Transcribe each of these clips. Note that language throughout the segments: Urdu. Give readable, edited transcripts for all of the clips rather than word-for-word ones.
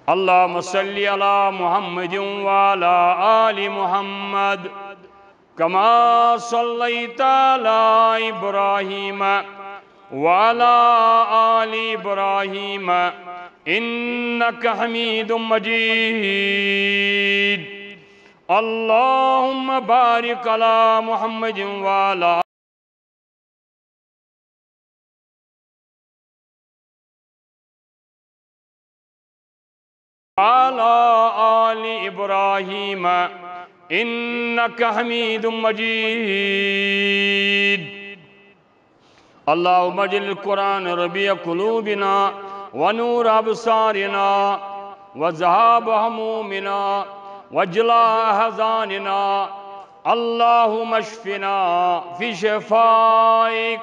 اللهم صل على محمد وعلى آل محمد كما صليت على إبراهيم وعلى آل إبراهيم إنك حميد مجيد اللهم بارك على محمد وعلى آل إبراهيم إنك حميد مجيد اللهم اجعل القرآن ربيع قلوبنا ونور أبصارنا وذهاب همومنا وجلاء أحزاننا اللهم اشفنا في شفائك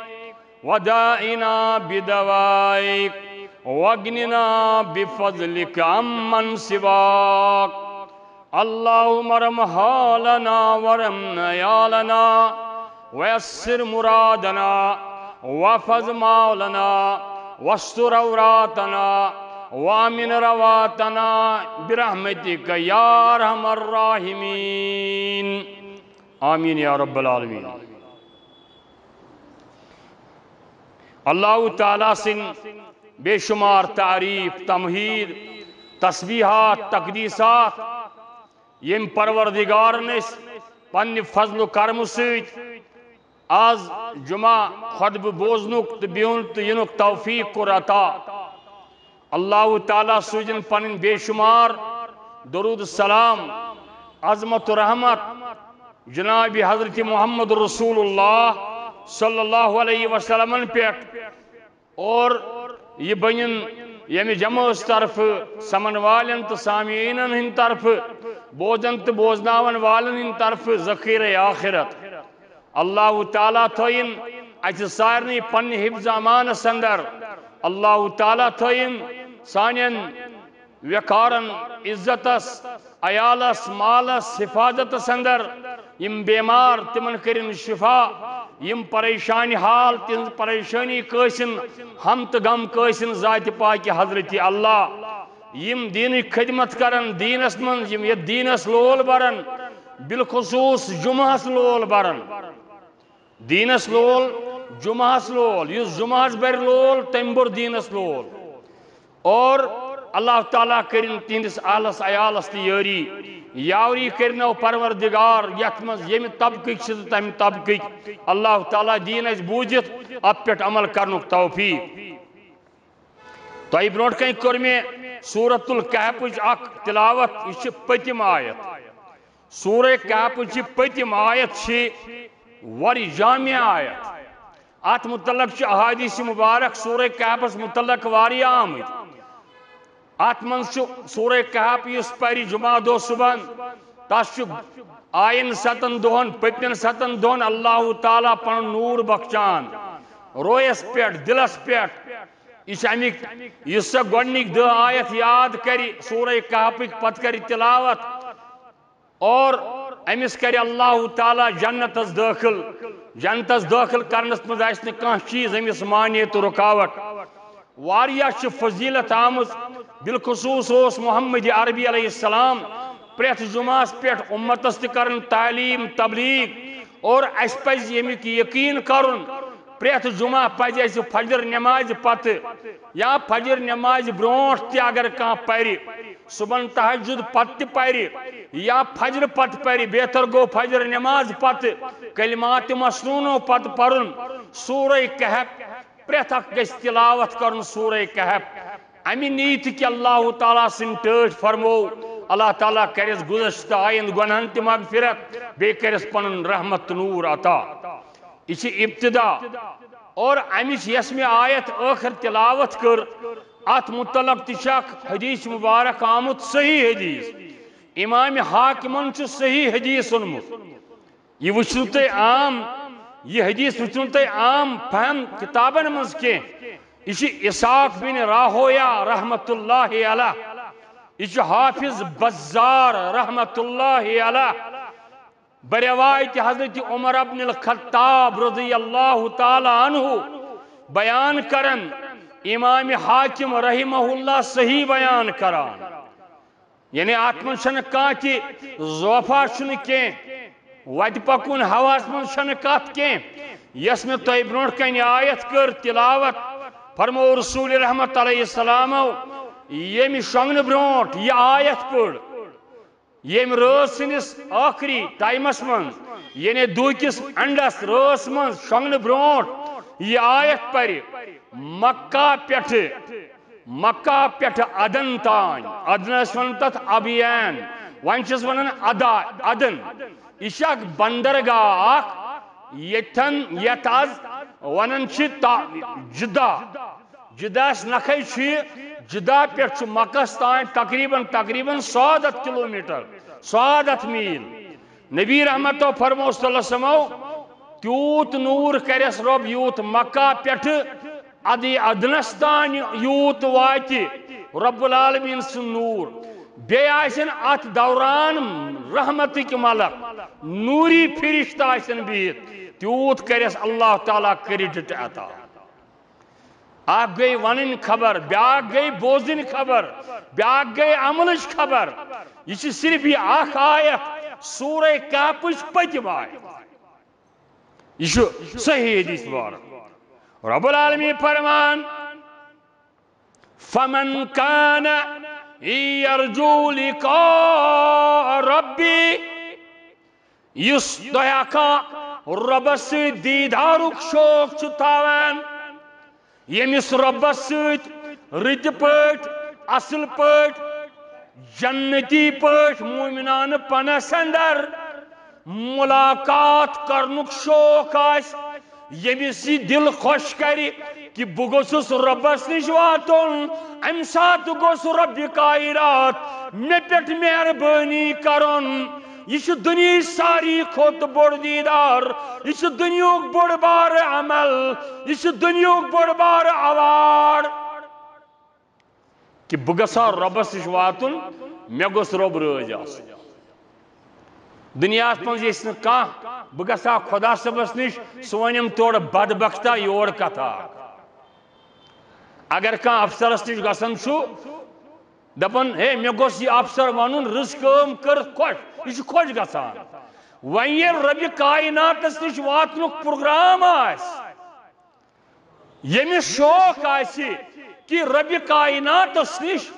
ودائنا بدوائك واغننا بفضلك عمن سواك اللهم ارحم حالنا وارحم عيالنا ويسر مرادنا واحفظ مولنا واستر عوراتنا وامن رواتنا برحمتك يا ارحم الراحمين آمين يا رب العالمين اللہ تعالیٰ سن بے شمار تعریف تمہید تسبیحات تقدیسات یم پروردگار نس پنہ فضل و کرم سیت آز جمعہ خطب بوزنک تو بہن تو ینک توفیق کر عطا اللہ تعالیٰ سوزن پنن بے شمار درود السلام عظمت و رحمت جناب حضرت محمد رسول اللہ صلی اللہ علیہ وسلم پیٹ اور یہ بنین یمی جمعس طرف سمن والن تو سامعین ہن طرف بوزن تو بوزناون والن ہن طرف ذخیر آخرت اللہ تعالیٰ تھوین اچھ سارنی پن حفظ امان سندر اللہ تعالیٰ تھوین سانین وقارن عزتس عیالس مالس حفاظت سندر یم بیمار تمن کرن شفا یم پریشانی حال تن پریشانی قسن ہم تو غم قسن ذات پاک حضرت اللہ یم دین خدمت کرن دینس من یم یہ دینس لول برن بالخصوص جمعہس لول برن دینس لول جمعہس لول یس جمعہس بر لول تم بر دینس لول اور اللہ تعالیٰ کرن تہندس اہلس عیالس تیاری یاوری کرنو پروردگار یتمز یم طبقک تم طبقک اللہ تعالیٰ دین اس بوجت اب پیٹ عمل کرنک توفیق تو ای برونٹ کہیں کر میں سورة الکہف اک تلاوت یہ پتم آیت سورہ کہف پتم آیت وری جامع آیت ات متعلق احادیث مبارک سورہ کہفس متعلق واری آمد ات من سورہ کہف اس پری جمعہ دو صبح تس آئین 7 دہن پتن 7 دہن اللہ تعالیٰ پن نور بخشان رویس پیٹ دلس پیٹ اس امیک اس گونک دہ آیت یاد کری سورہ کہفک پت کری تلاوت اور امس کری اللہ تعالیٰ جنتس داخل کرنس مز آسہ کانٛہہ چیز امس مانے تو رکاوٹ واریاہ چھ فضیلت آمز بالخصوص اس محمد عربی علیہ السلام پریت جمعہ پیٹ امتس تکرن تعلیم تبلیغ اور اس پز یمیک یقین کرن پریت جمعہ پز اس فجر نماز پت یا فجر نماز برونٹ تی اگر کان پری صبح تہجد پت پری یا فجر پت پری بہتر گو فجر نماز پت کلمات مسنونو پت پرن سورہ کہف پریت اک گژھِ تلاوت کرن سورہ کہف امی نیت کہ اللہ تعالیٰ سن ٹھٹ فرمو اللہ تعالیٰ کرس گزشتہ آئند گنہن تہ مغفرت بے کرس پنن رحمت نور عطا یہ ابتدا اور امچ یس میں آیت آخر تلاوت کر ات متعلق تشاک حدیث مبارک آمد صحیح حدیث امام حاکمن چھ صحیح حدیث سنمت یہ وچھو تے عام یہ حدیث وچھو تے عام فہم کتابن مز کے یہ اسحاق بن راہویا رحمت اللہ علیہ یہ حافظ بزار رحمت اللہ علیہ بروایت حضرت عمر بن الخطاب رضی اللہ تعالی عنہ بیان کرن امام حاکم رحمہ اللہ صحیح بیان کران یعنی ات من چھن کان تہ ضوفا چھن کی وت پکن ہواس من چھن کت کی یس میں تہ برونٹ کن آیت کر تلاوت فرمو رسول رحمت علیہ السلام یم شونگن برونٹ یہ آیت پڑ یم رٲژ سندس آخری ٹائمس من یعنی دوکس انڈس رٲژ من شونگن برونٹ یہ آیت پر مکہ پیٹھ ادن تان ادنس ون تت ابیان ون چھس ونان ادن یہ اخ بندرگاہ یتن یت آز ونان جداس نکھے جدا پیٹھ مکس تان تقریباً 100 کلومیٹر 100 میل نبی رحمتو فرمو صلی اللہ علیہ وسلم تیوت نور کرس رب یوت مکہ پیٹھ ادنس تان یوت وات رب العالمین سن نور بی آسن ات دوران رحمتک ملک نوری فرشتہ آسن بہت تیوت کرس اللہ تعالیٰ کریڈٹ عطا اخ گئی ونن خبر بیاکھ گئی بوزن خبر بیاکھ گئی عملچ خبر یہ صرف یہ اخ آیت سورہ کہفچ پتم آیت یہ صحیح حدیث مبارک رب العالمین فرمان فمن کان یرجو لقاء ربی یس دہا ربس دیدارک شوق تھاوان یمس ربس ست رت پٹ اصل پٹ جنتی پٹ مومنان پنس اندر ملاقات کرنک شوق آس یمس یہ دل خوش کری کہ بہ گوسس ربس نش واتن ام سات گوس رب کائنات مے پٹ مہربانی کرن یہ دنیا ساری کھوت بڑ دیدار یہ دنیا بڑ بار عمل یہ دنیا بڑ بار اوار کہ بہ گژھا ربس نش واتن مے گوس رب رٲض آسن دنیا من یس کان بہ گژھا خدا صبس نش سہ ونم تور بدبختہ یور کتھا اگر کان افسرس نش گژھان دپان ہے مے گوس یہ افسر ونن رٕژ کٲم کر خوش یہ خوش گژھان وۄنۍ ییٚلہِ ربِ کائناتس نش واتنُک پروگرام آس ییٚمِس شوق آسہِ کہ ربِ کائناتس نش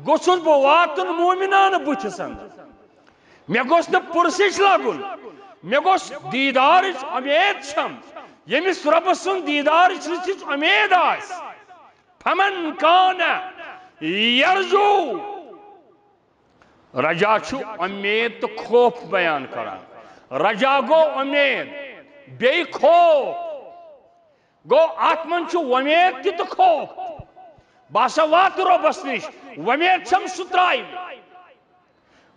گوٚژھُس بہٕ واتُن مومنانہٕ بٕتھِس اندر مے گوٚژھ نہٕ پُرسِش لگُن مے گوٚژھ دیدارٕچ امید چھم ییٚمِس رۄبہٕ سُنٛد دیدارٕچ رٕژِچ امید آسہِ فمن کان یرجو رجا چھُ امید تو خوف بیان کران رجا گو امید بیٚیہِ خوف گو ات من چھُ وۄمید تہِ تہٕ خوف بہٕ ہسا واتہٕ رۄبس نش وۄمید چھم سُہ ترٛایہِ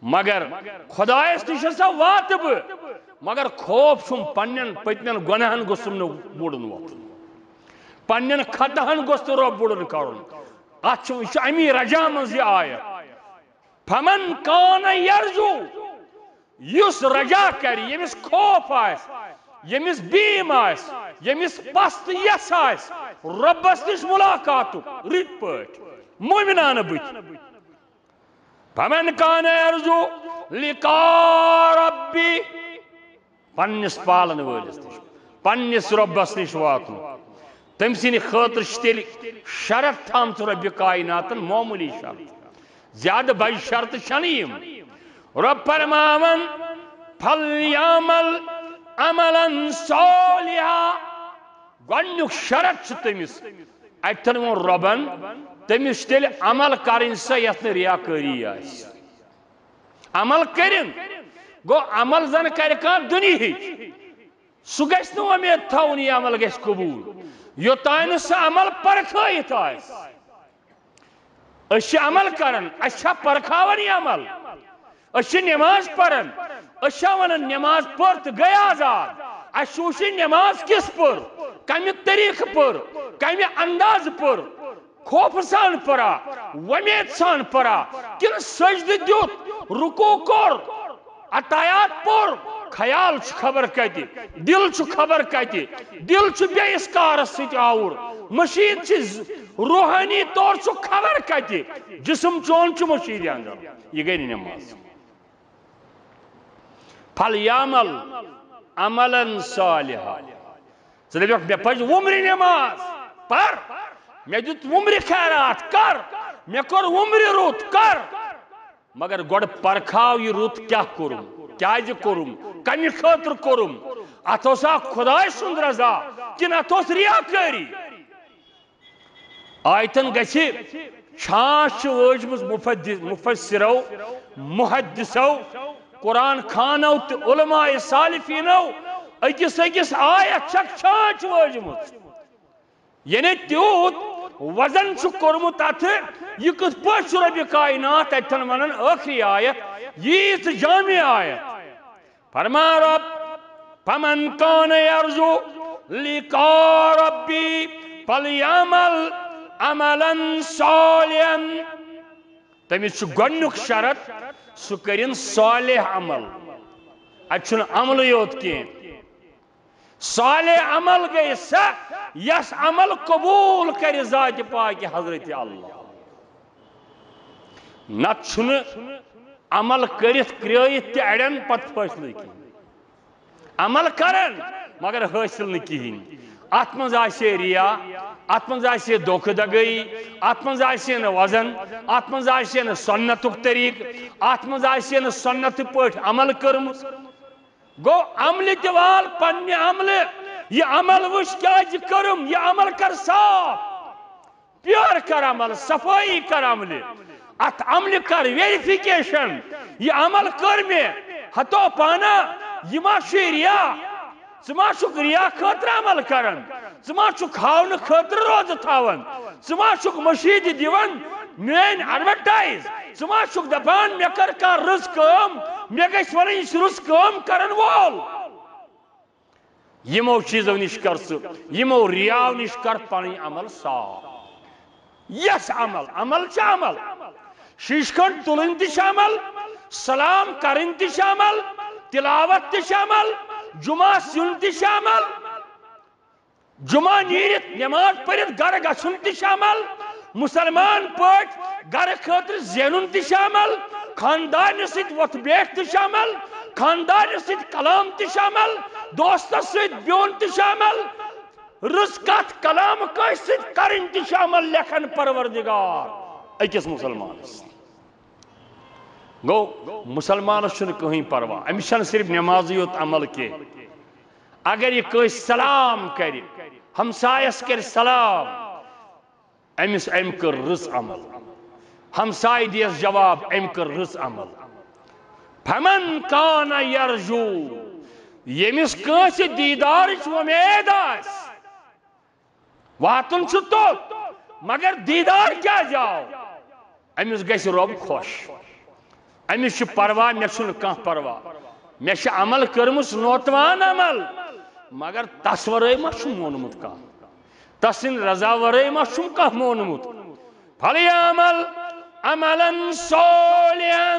مگر خدایس نش ہسا واتہٕ بہٕ مگر خوف چھُم پننٮ۪ن پٔتمٮ۪ن گۄناہن گوٚژھُم نہٕ بوٚڑُن وۄتھُن پننٮ۪ن خطاہن گوٚژھ نہٕ رۄب بوٚڑُن کرُن ات چھُ یہِ چھُ امی رجا منٛز یہِ آیت فمن کان یرجو یُس رجا کر ییٚمِس خوف آسہِ ییٚمِس بیٖم آسہِ ییٚمِس پست یژھ آسہِ رۄبس نش ملاقاتُک رٕتۍ پٲٹھۍ مومنانہٕ بٕتھِ فمن کان یرجو لقاء ربی پننس پالن وٲلِس نش پننس رۄبس نش واتُن تٔمۍ سٕنٛدِ خٲطرٕ چھِ تیٚلہِ شرط تھٲمژ ربِ کائناتن معموٗلی شرط زیادٕ بجہِ شرطہٕ چھنہٕ یِم رب فرماون فلیعمل عملا صالحا گۄڈنیُک شرط چھُ تٔمِس اتھن ووٚن رۄبن تٔمِس چھِ تیٚلہِ عمل کرٕنۍ سۄ یتھ نہٕ ریاکٲری آسہِ عمل کٔرِن گوٚو عمل زن کرِ کانٛہہ دُنیہٕچ سُہ گژھِ نہٕ وۄمید تھاوُن یہِ عمل گژھِ قبوٗل یوٚتانۍ نہٕ سُہ عمل پرکھٲیِتھ آسہِ أسۍ چھِ عمل کران اَسہِ چھا پرکھاوان یہِ عمل أسۍ چھِ نٮ۪ماز پران أسۍ چھا ونان نٮ۪ماز پٔر تہٕ گٔے آزاد اَسہِ چھُ وٕچھِنۍ نٮ۪ماز کِژھ پٔر کمہِ طریٖقہٕ پٔر کمہِ اندازٕ پٔر خوفہٕ سان پٔرا وۄمید سان پٔرا کِنہٕ سجدٕ دیُت رُکوٗع کوٚر عطایات پوٚر خیال چھُ خبر کتہِ دل چھُ خبر کتہِ دل چھُ بیٚیِس کارس سۭتۍ آوُر مشید روحانی طور سو خبر کتی جسم چون چھ مشید اندر یہ گئی نماز فَلْيَعْمَلْ عَمَلًا صَالِحًا ژٕ دَپَکھ مےٚ پَزِ وُمرِ نماز پر مےٚ دیُت وُمرِ خیرات کر مےٚ کوٚر وُمرِ رُت کر مگر گۄڈٕ پرکھاو یہِ رُت کیٛاہ کوٚرُم کیٛازِ کوٚرُم کمہِ خٲطرٕ کوٚرُم اتھ اوسا خۄداے سُنٛد رضا کِنہٕ اتھ اوس ریاکٲری آیتن گژھِ چھانٛچ چھِ وٲجمٕژ مُفسِرو محدثو قرآن خانو تہٕ علماء صالحیٖنو أکِس أکِس آیت چھکھ چھانٛچ وٲجمٕژ یعنی تیوٗت وزن چھُ کوٚرمُت اتھٕ یہِ کِتھ پٲٹھۍ چھُ رۄبہِ کائنات اتھن ونان ٲخری آیت ییٖژ جامع آیت فرمان رب فمن کان یرجو لقاء ربی فلیعمل عملا صالحا تٔمِس چھُ گۄڈنیُک شرط سُہ کٔرِن صالح عمل اتہِ چھُنہٕ عملٕے یوت کینٛہہ صالح عمل گٔے سۄ یس عمل قبوٗل کرِ ذاتِ پاکہِ حضرت اللہ نتہٕ چھُنہٕ عمل کٔرِتھ کرٛٲیِتھ تہِ اڑٮ۪ن پتہٕ فٲصلٕے کینٛہہ عمل کرن مگر حٲصِل نہٕ کِہیٖنۍ اتھ منٛز آسہِ ریا اتھ منٛز آسہِ دھوکہٕ دگٲیی اتھ منٛز آسہِ نہٕ وزن اتھ منٛز آسہِ نہٕ سنتُک طریٖقہٕ اتھ منٛز آسہِ نہٕ سنتہٕ پٲٹھۍ عمل کٔرمٕژ گوٚو عملہِ تہِ وال پننہِ عملہٕ یہ عمل وٕچھ کیٛازِ کٔرٕم یہِ عمل کر صاف پیور کر عمل صفٲیی کر عملہِ اتھ عملہِ کر ویریفِکیشن یہ عمل کٔر مےٚ ہتو پانا یہ ما چھُے ریا ژٕ ما چھُکھ ریا خٲطرٕ عمل کران ژٕ ما چھُکھ ہاونہٕ خٲطرٕ روزٕ تھاوان ژٕ ما چھُکھ مشیٖدِ دِوان میٲنۍ ایڈورٹایز ژٕ ما چھُکھ دپان مےٚ کر کانٛہہ رٕژ کٲم مےٚ گژھِ وَنٕنۍ یہِ چھُ رٕژ کٲم کرن وول یِمو چیٖزو نِش کر ژٕ یِمو رِیاو نِش کر پنٕنۍ عمل صاف یس عمل عمل چھُ عمل شیٖشہٕ کھٔنٛڈ تُلٕنۍ تہِ چھِ عمل سلام کرٕنۍ تہِ چھِ عمل تلاوت تہِ چھِ عمل جُمعہ یُن تہِ چھِ عمل جُمعہ نیٖرِتھ نٮ۪ماز پٔرِتھ گرٕ گژھُن تہِ چھِ عمل مُسلمان پٲٹھۍ گرٕ خٲطرٕ زینُن تہِ چھِ عمل خاندارنہِ سۭتۍ وۄتھ بیٹھ تہِ چھِ عمل خاندارنہِ سۭتۍ کلام تہِ چھِ عمل دوستس سۭتۍ بِہُن تہِ چھِ عمل رٕژ کتھ کلام کٲنٛسہِ سۭتۍ کرٕنۍ تہِ چھِ عمل لیکھن پروردگار أکِس مُسلمانس گوٚو مُسلمانس چھُنہٕ کٕہٕنۍ پروا أمِس چھنہٕ صرف نٮ۪مازٕے یوت عمل کینٛہہ اگر یہِ کٲنٛسہِ سلام کرِ ہمسایس کرِ سلام أمۍ کٔر رٕژ عمل ہمسایہِ دِیس جواب أمۍ کٔر رٕژ عمل فمن کان یرجو ییٚمِس کٲنٛسہِ دیٖدارٕچ وۄمید آسہِ واتُن چھُ توٚت مگر دیٖدار کیٛازِ آو أمِس گژھِ رۄب خۄش أمِس چھُ پروا مےٚ چھُنہٕ کانٛہہ پروا مےٚ چھِ عمل کٔرمٕژ نوتوان عمل مگر تس ورٲے ما چھُم مونمُت کانٛہہ تس سٕنٛدِ رضا ورٲے ما چھُم کانٛہہ مونمُت فلیعمل عملا صالحا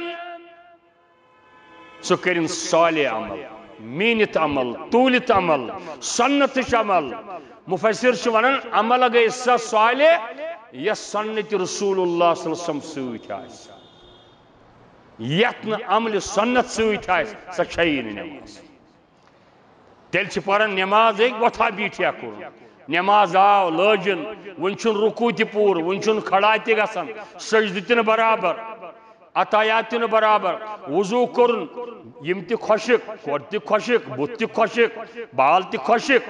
سُہ کٔرِن صالح عمل میٖنِتھ عمل توٗلِتھ عمل سنتٕچ عمل مُفسِر چھُ ونان عمل گٔے سۄ صالح یۄس سنتِ رسول اللہ صلی اللہ علیہ وسلم سۭتۍ آسہِ یتھ نہٕ عملہِ سنت سۭتۍ آسہِ سۄ چھیی نہٕ نٮ۪ماز تیٚلہِ چھِ پران نٮ۪ماز ہیٚکہِ وۄتھا بیٖٹھیا کوٚرُن نٮ۪ماز آو لٲجِن وۄنۍ چھُنہٕ رُکوٗع تہِ پوٗرٕ وۄنۍ چھُنہٕ کھڑا تہِ گژھان سجدٕ تہِ نہٕ برابر عطایات تہِ نہٕ برابر وضوٗ کوٚرُن یِم تہِ خۄشِک کورِ تہِ خۄشِک بُتھ تہِ خۄشِک بال تہِ خۄشِک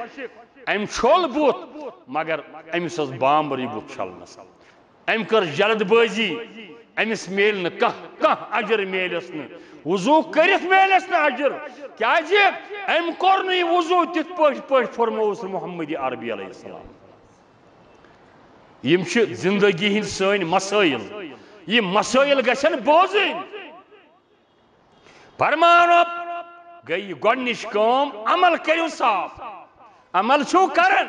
أمۍ چھوٚل بُتھ مگر أمِس ٲس بامبرٕے بُتھ چھلنس أمۍ کٔر جلد بٲزی أمِس میلہِ نہٕ کانٛہہ اجر میلٮ۪س نہٕ وضوٗ کٔرِتھ میلٮ۪س نہٕ اجر کیٛازِ أمۍ کوٚر نہٕ یہِ وضوٗ تِتھ پٲٹھۍ فرمووُس محمد عربی علیہ السلام یِم چھِ زندگی ہٕنٛدۍ سٲنۍ مسٲیل یِم مسٲیل گژھن بوزٕنۍ فرمان رب گٔے یہِ گۄڈنِچ کٲم عمل کٔرِو صاف عمل چھُو کران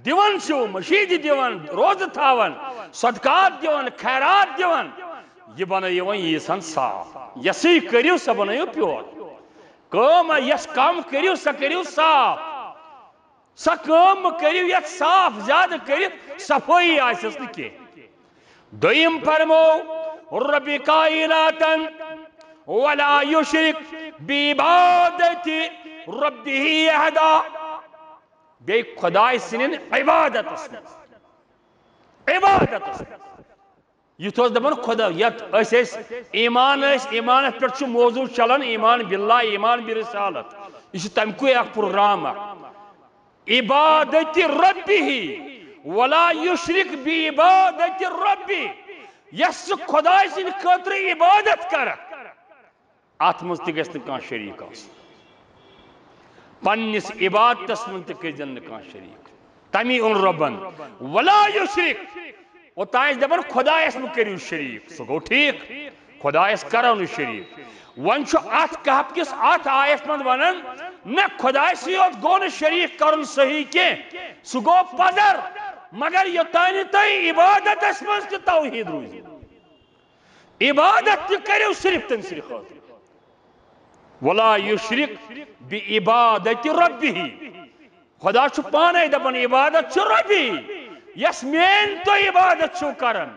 دِوان چھُو مشیٖدِ دِوان روزٕ تھاوان صدقات دِوان خیرات دِوان یہِ بنٲیِو وۄنۍ ییٖژہن صاف یۄسٕے کٔرِو سۄ بنٲیِو پیور کٲم یۄس کم کٔرِو سۄ کٔرِو صاف سا کام کریو یت صاف زیادہ کرت صفائی آسس نکی دویم فرمو رب کائناتن ولا یشرک بعبادت ربه احدا بے خدای سنن عبادت یہ تو دبن خدا یت اس ایمان پر موضوع چلن ایمان باللہ ایمان برسالت یہ تم کو ایک پروگرام عبادت ربه ولا یشرک بعبادت ربه یس خدای سن خاطر عبادت کر ات مز تہ گژھِ نہٕ کانٛہہ شریٖک آسُن پننس عبادتس من تہ گژھِ نہٕ کانٛہہ شریٖک تمی اوٚن رۄبن ولا یشرک اوٚتانۍ دپان خدایس مہ کٔرِو شریٖک سُہ گوٚو ٹھیٖک خدایس کرو نہٕ شریٖک وۄنۍ چھُ اتھ کہف کِس اتھ آیس منٛز ونان نہ خدایسٕے یوت گوٚو نہٕ شریٖک کرُن صحیح کینٛہہ سُہ گوٚو پزر مگر یوٚتانۍ تۄہہِ عبادتس منٛز تہِ توحیٖد روٗزِو عبادت تہِ کٔرِو صرف تٔمۍ سٕنٛدِ خٲطرٕ ولا یشرک بعبادت ربه خدا چھُ پانے دپان عبادت چھُ ربی یس مین تو عبادت چھو کرن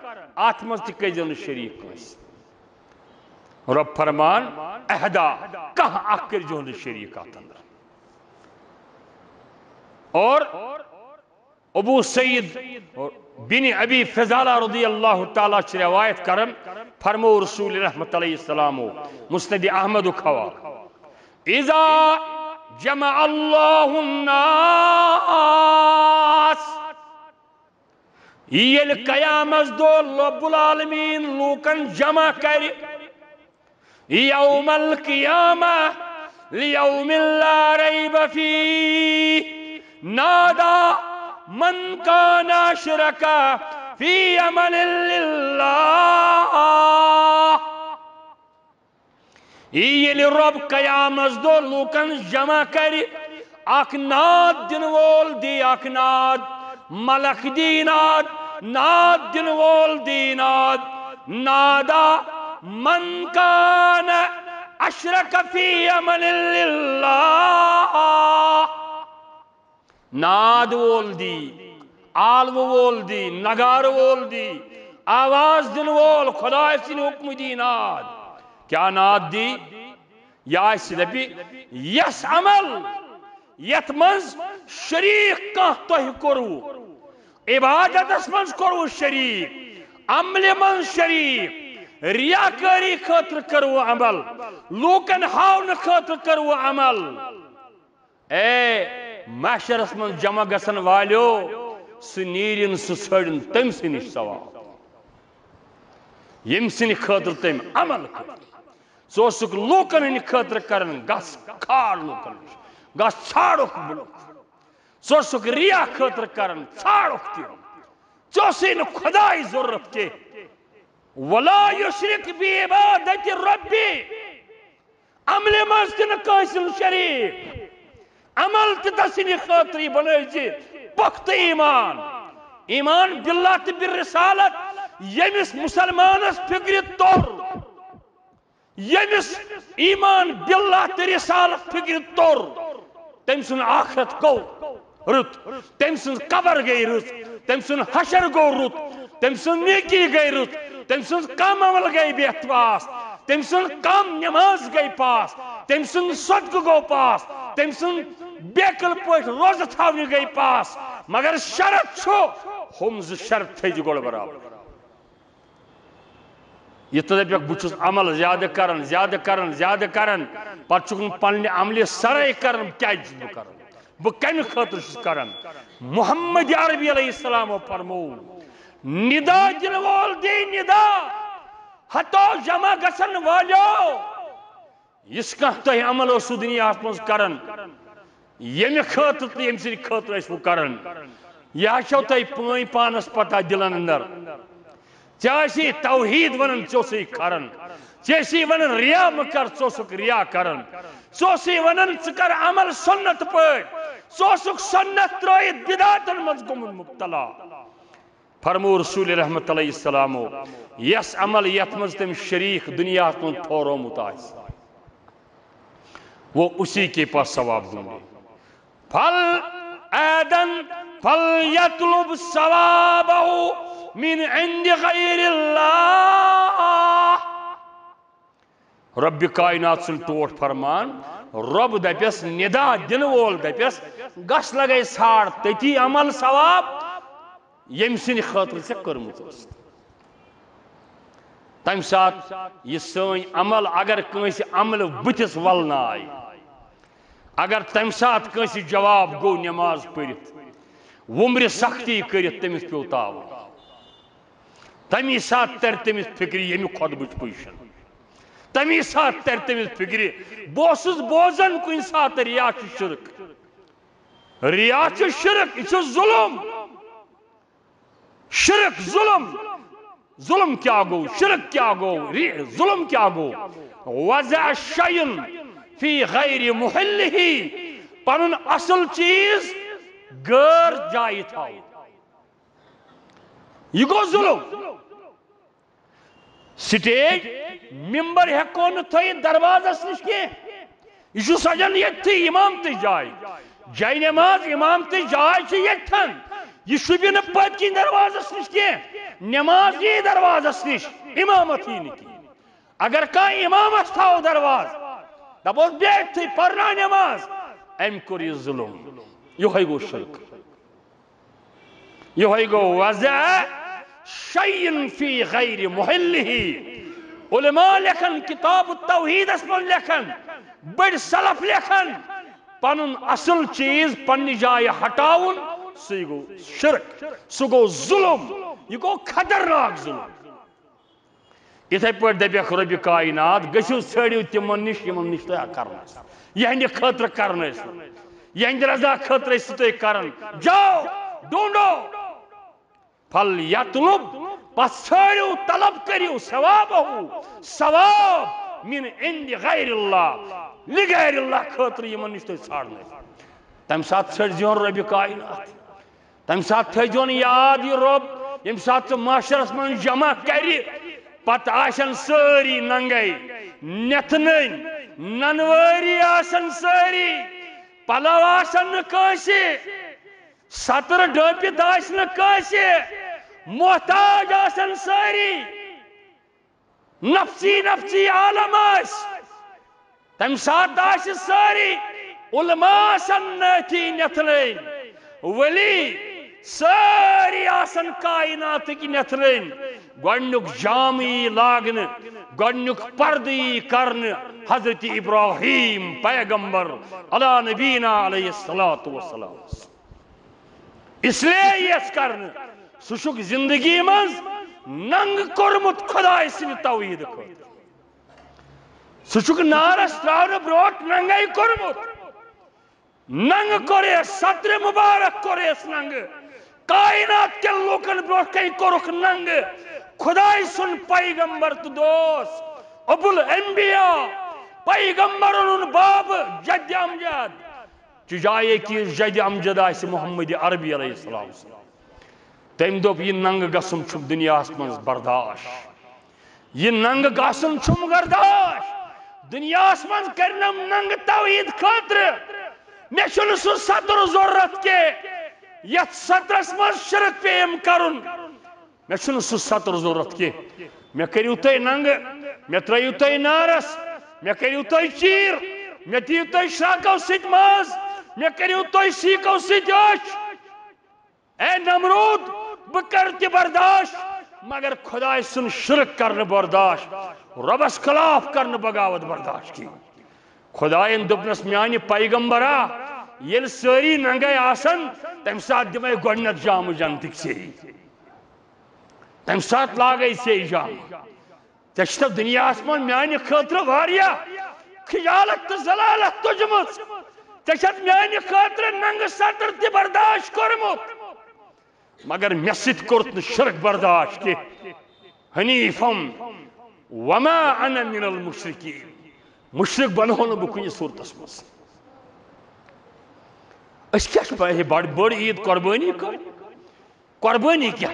ات مز تہ کٔرۍزیو نہٕ شریٖک کٲنٛسہِ رب فرمان احدا کانٛہہ اکھ کٔرۍزیو نہٕ شریٖک اتھ اندر اور ابو سعید بن ابی فضالہ رضی اللہ تعالیٰ چھ روایت کرن فرمو رسول رحمت علیہ السلام مسند احمد کھوا اذا جمع اللہ الناس یل قیامت دو رب العالمین لوکن جمع کر یوم القیامہ لیوم لا ریب فیہ نادا من کان اشرک فی عمل للہ یل رب قیامت دو لوکن جمع کر اک ناد دن وول دی اک ناد ملک دی ناد دن وول دی نادا من کان اشرک فی عمل للہ ناد وول دی آلو وول دی نگار وول دی آواز دن وول خدا سن حکم دی ناد کیا ناد دی یا دپی یس عمل یت منز شریک کانٛہہ تۄہہِ کوٚروٕ عبادتس منز کوٚروٕ شریک عملہِ منز شریک ریاکٲری خٲطرٕ کٔروٕ عمل لوٗکن ہاونہٕ خٲطرٕ کٔروٕ عمل اے محشرس منز جمع گژھن والیو سُہ نیرِن سُہ ژھٲرِن تٔمۍ سٕے نِش ثواب ییٚمہِ سٕنٛدِ خٲطرٕ تٔمۍ عمل کوٚر ژٕ اوسُکھ لوٗکن ہٕنٛدِ خٲطرٕ کران گژھ کھال لوٗکن نِش گژھ ژھانڈُکھ ژٕ اوسُکھ ریا خٲطرٕ کران ژھانڈُکھ تہِ ژےٚ اوسُے نہٕ خداے ضروٗرت کینٛہہ ولا یشرک بعبادت ربی عملہِ منٛز تہِ نہٕ کٲنٛسہِ ہُنٛد شریٖک عمل تہِ تسٕنٛدِ خٲطرٕ بنٲوزِ پختہٕ ایمان باللہ تہٕ بالرسالت ییٚمِس مُسلمانس فکرِ توٚر ییٚمِس ایمان باللہ تہٕ رسالت فکرِ توٚر تٔمۍ سُنٛد آخرت گوٚو رُت تٔمۍ سٕنٛز قبر گٔے رٕژ تٔمۍ سُنٛد حشر گوٚو رُت تٔمۍ سٕنٛز نیکی گٔے رٕژ تٔمۍ سٕنٛز کم عمل گٔے بہتھ پاس تٔمۍ سٕنٛز کم نماز گٔے پاس تٔمۍ سُنٛد صدقہٕ گوٚو پاس تٔمۍ سٕنٛز بیکل پٲٹھۍ روزٕ تھاونہِ گٔے پاس مگر شرط چھُ ہُم زٕ شرط تھٲیزِ گۄڈٕ برابر یہ تو دپیکھ بہٕ چھُس عمل زیادٕ کران پتہٕ چھُکھ نہٕ پننہِ عملہِ سرٲے کران کیازِ چھُس بہٕ کران بہٕ کمہِ خٲطرٕ چھُس کران محمد عربی علیہ السلامو فرموو ندا دِنہٕ وول دی ندا ہتو جمع گژھن والیو یُس کانٛہہ تۄہہِ عمل اوسوٕ دُنیاہس منٛز کران ییٚمہِ خٲطرٕ تہٕ ییٚمہِ سٕنٛدِ خٲطرٕ ٲسوٕ کران یہِ آسیو تۄہہِ پٲنۍ پانس پتہ دِلن اندر ژےٚ ٲسی توحیٖد ونان ژےٚ اوسُے کران ژےٚ ٲسی ونان ریا مہٕ کر ژٕ اوسُکھ ریا کران ژٕ اوسُے ونان ژٕ کر عمل سنت پٲٹھۍ ژٕ اوسُکھ سنت ترٲیِتھ بدعاتن منٛز گوٚمُت مبتلا فرمو رسول رحمت علیہ السلامو یس عمل یتھ منٛز تٔمۍ شریٖک دُنیاہس منٛز ٹھورومُت آسہِ وہ اسی کے پاس ثواب دوں گے پھل آدن فلیطلب ثوابہ من عند غیر اللہ. رب کائنات سن ٹوٹ فرمان رب دپیس ندا دن وول دپیس گس لگے ژھار تتی عمل ثواب یم سن خاطر سے کرمت. تم سات یہ سن عمل اگر کنس عمل بتس ولن آئی اگر تم سات کنس جواب گو نماز پڑھت ومر سختی کرت تمس پیو تاو تمی سات تر تمس فکری یمی خطبچ پوزیشن تمی سات تر تمس فکری بوسس بوزن کن سات ریا شرک ریا شرک یہ ظلم شرک ظلم ظلم کیا گو شرک کیا گو ظلم کیا گو وضع الشیء فی غیر محلہ پنن اصل چیز غیر جائی تھا یہ گو ظلم. سٹیج ممبر ہیکو نئی دروازس نش کی یہ سجان یتھی امام تہ جائے جائے نماز امام تہ جائے یتھن یہ شوبہ پت کن دروازس نش کی نماز یہ دروازس نش امامت ہی نکی اگر کان امامت تھو درواز دپوس بیٹھتے پرنا نماز ام کور یہ ظلم یہ گو شرک یہ گو وضع شیء فی غیر محلہ. علماء لکھن کتاب التوحید اسمن لکھن بڑ سلف لکھن پنن اصل چیز پنی جائے ہٹاؤن سی گو شرک سو گو ظلم یہ گو خطرناک ظلم. اتھے پہ دپیک رب کائنات گھو ژھڑو تمن نش تہ کرنس یہ خاطر کرنس یہ رضا خاطر تھی کرن جاؤ ڈونڈو فلیطلب پس ژھڑو طلب کریو ثوابہ ثواب من عند غیر اللہ لغیر اللہ خاطر یمن نش تھی ژھانڈن تم سات ژھڑزون رب کائنات تم سات تھون یاد یہ رب یم سات معاشرس من جمع کری پت آشن ساری ننگئی نتنن ننواری آشن ساری پلو آشن نکاسی سطر ڈپت آشن نکاسی محتاج آشن ساری نفسی نفسی عالم آش تم سات آش ساری علماء آشن نتی نتنن ولی ساری آسن کائنات کی نترین گوڑنک جامی لاغن گوڑنک پردی کرن حضرت ابراہیم پیغمبر علی نبینا علیہ السلام اس لیے یہ کرن سشک زندگی مز ننگ کرمت خدا سن توحید خاطر سشک نارس تراؤن بروٹ ننگی کرمت ننگ کرے صدر مبارک کرے اس ننگ کائنات کے لوکن بروٹ کئی کرک ننگ خدای سن پیغمبر تو دوست ابو الانبیاء پیغمبر ان باب جد امجد چجائے کی جد امجد آئیس محمد عربی علیہ السلام تیم دوپ یہ ننگ گسم چھم دنیا اسمنز برداشت یہ ننگ گسم چھم گرداشت دنیا اسمنز کرنم ننگ توحید خاطر میں چھن سو صدر ضرورت کے یت صدرس من شرک پیم کرن میں چھن سو صدر ضرورت کے میں کریو تے ننگ میں تریو تے نارس میں کریو تے چیر میں تیو تے شراکو سیت ماز میں کریو تے سیکو سیت آش اے نمرود بکرتی برداشت مگر خدای سن شرک کرن برداشت ربس خلاف کرن بغاوت برداشت کی خدایان دپنس میانی پیغمبرا یل ساری ننگے آسن تم سات دمائی گوڑنت جام جانتک سے تم سات لاغی سے جام تشتف دنیا آسمان میانی خاطر واریا خیالت تو زلالت تجمت تشتف میانی خاطر ننگ ساتر تی برداشت کرمت مگر میسید کرتن شرک برداشت کی حنیفم وما انا من المشرکین مشرک بنہونا بکنی صورت اسمس اس کیا چھپائے بڑ عید قربانی کر قربانی کیا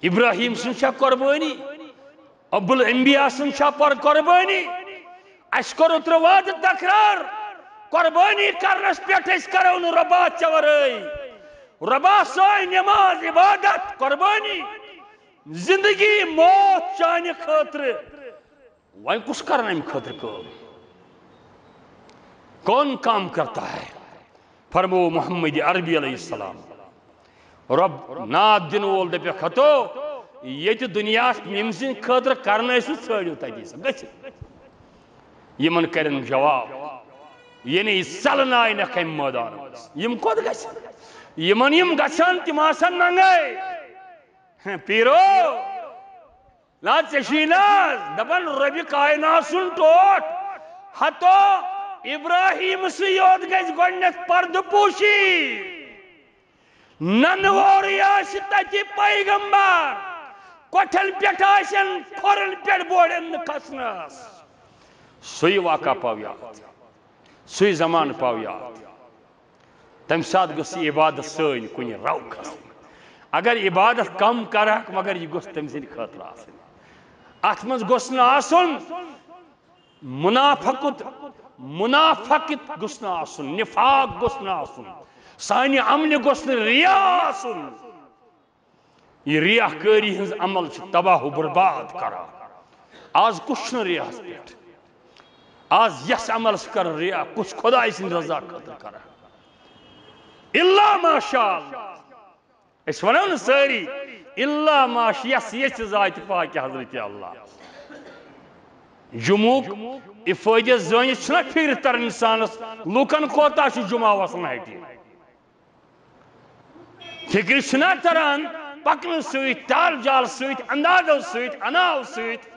ابراہیم سنشا قربانی ابو الانبیاء سنشا پر قربانی اشکر اترواد تقرار قربانی کرنس پیٹھ اس کرو نو ربا چورئی ربا سوئی نماز عبادت قربانی زندگی موت چانہ خاطر وہیں کس کرنا ام خاطر کون کام کرتا ہے فرمو محمد عربی علیہ السلام رب ناد دن وول دپے کھتو یہ دنیا یم سن خاطر کرنا سو ژھٲرِو تتی سا گژھِ یمن کرن جواب یعنی ژلن آئی نہ کمہِ مٲدان یم کوٚت گژھِ یمن یم گژھن تم آسن ننگے پیرو نا ژےٚ دپن ربِ کائنات سن ٹوٹ ہتو ابراہیم سے یوت گژھِ گۄڈنیتھ پردٕ پوشی ننوورٕے آسہِ تتہِ پیغمبر کوٹھن پٮ۪ٹھ آسن کھۄرن پٮ۪ٹھ بورن نہٕ کھسنس سُے واقع پاو یاد سُے زمان پاو یاد تمہِ ساتہٕ گٔژھ یہِ عبادت سٲنۍ کُنہِ رو کھسٕنۍ اگر عبادت کم کرکھ مگر یہ گوٚژھ تٔمۍ سٕنٛدِ خٲطرٕ آسٕنۍ اتھ منٛز گوٚژھ نہٕ آسُن منافقت گوٚژھ نہٕ آسُن نفاق گوٚژھ نہٕ آسُن سانہِ عملہِ گوٚژھ نہٕ ریا آسُن یہ ریا کٲری ہٕنٛز عمل چھِ تباہ و برباد کران آز کُس چھُنہٕ ریاہس پٮ۪ٹھ آز یس عملس کران ریا کُس خۄداے سٕنٛدِ رضا خٲطرٕ کران الا ماشاء اللہ اس ونو نا ساری الا ماشاء یس یژھِ ذاتِ پاکہِ حضرت اللہ جمعک افٲدیت زٲنِتھ چھُنہ فکر تران انسانس لوٗکن کوتاہ چھُ جمعہ وسان ہٹہِ فکر چھُنہ تران پکنہٕ سۭتۍ تال جال سۭتۍ اندازو سۭتۍ اناو سۭتۍ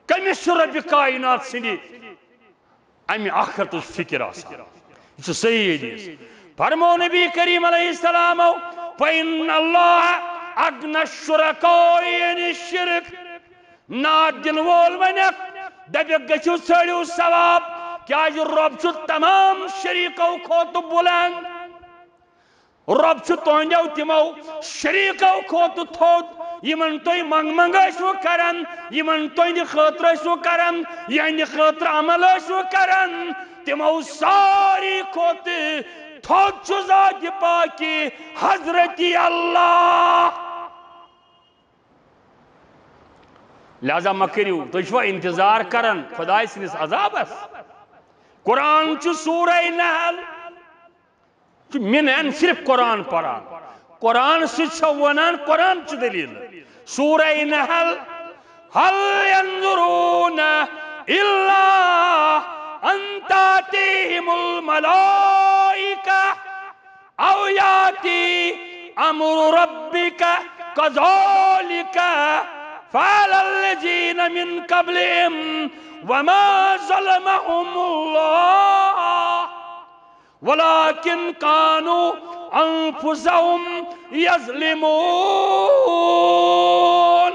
کٔمِس چھُ ربِ کائنات سٕنٛدِ امہِ آخرتٕچ فکر آسان یہ چھُ صحیح حدیث فرمو نبی کریم علیہ السلام فإن اللہ اغنى الشرکاء عن الشرک ناد دن وول ونیک دپیک گژھِو ژھٲرِو ثواب کیازِ رب چھُ تمام شریکو کھۄتہٕ بلند رب چھُ تُہنٛدیو تِمو شریکو کھۄتہٕ تھوٚد یمن تُہۍ منٛگ ٲسِو کران یمن تُہنٛدِ خٲطرٕ ٲسِو کران یہنٛدِ خٲطرٕ عمل ٲسِو کران تِمو ساری کھۄتہٕ تھوٚد چھُ ذاتِ پاکہِ حضرت اللہ لہذا ما کٔرِو تُہۍ چھُوا انتظار کران خۄداے سٕنٛدِس عذابس قرآن چھُ سورہ نحل من صرف قرآن پران قرآن سۭتۍ چھو ونان قرآن چھُ دلیل سورہ نحل هل ينظرون الا ان تاتيهم الملائكة او ياتي امر ربك كذلك فعل الذين من قبلهم وما ظلمهم الله ولكن كانوا انفسهم يظلمون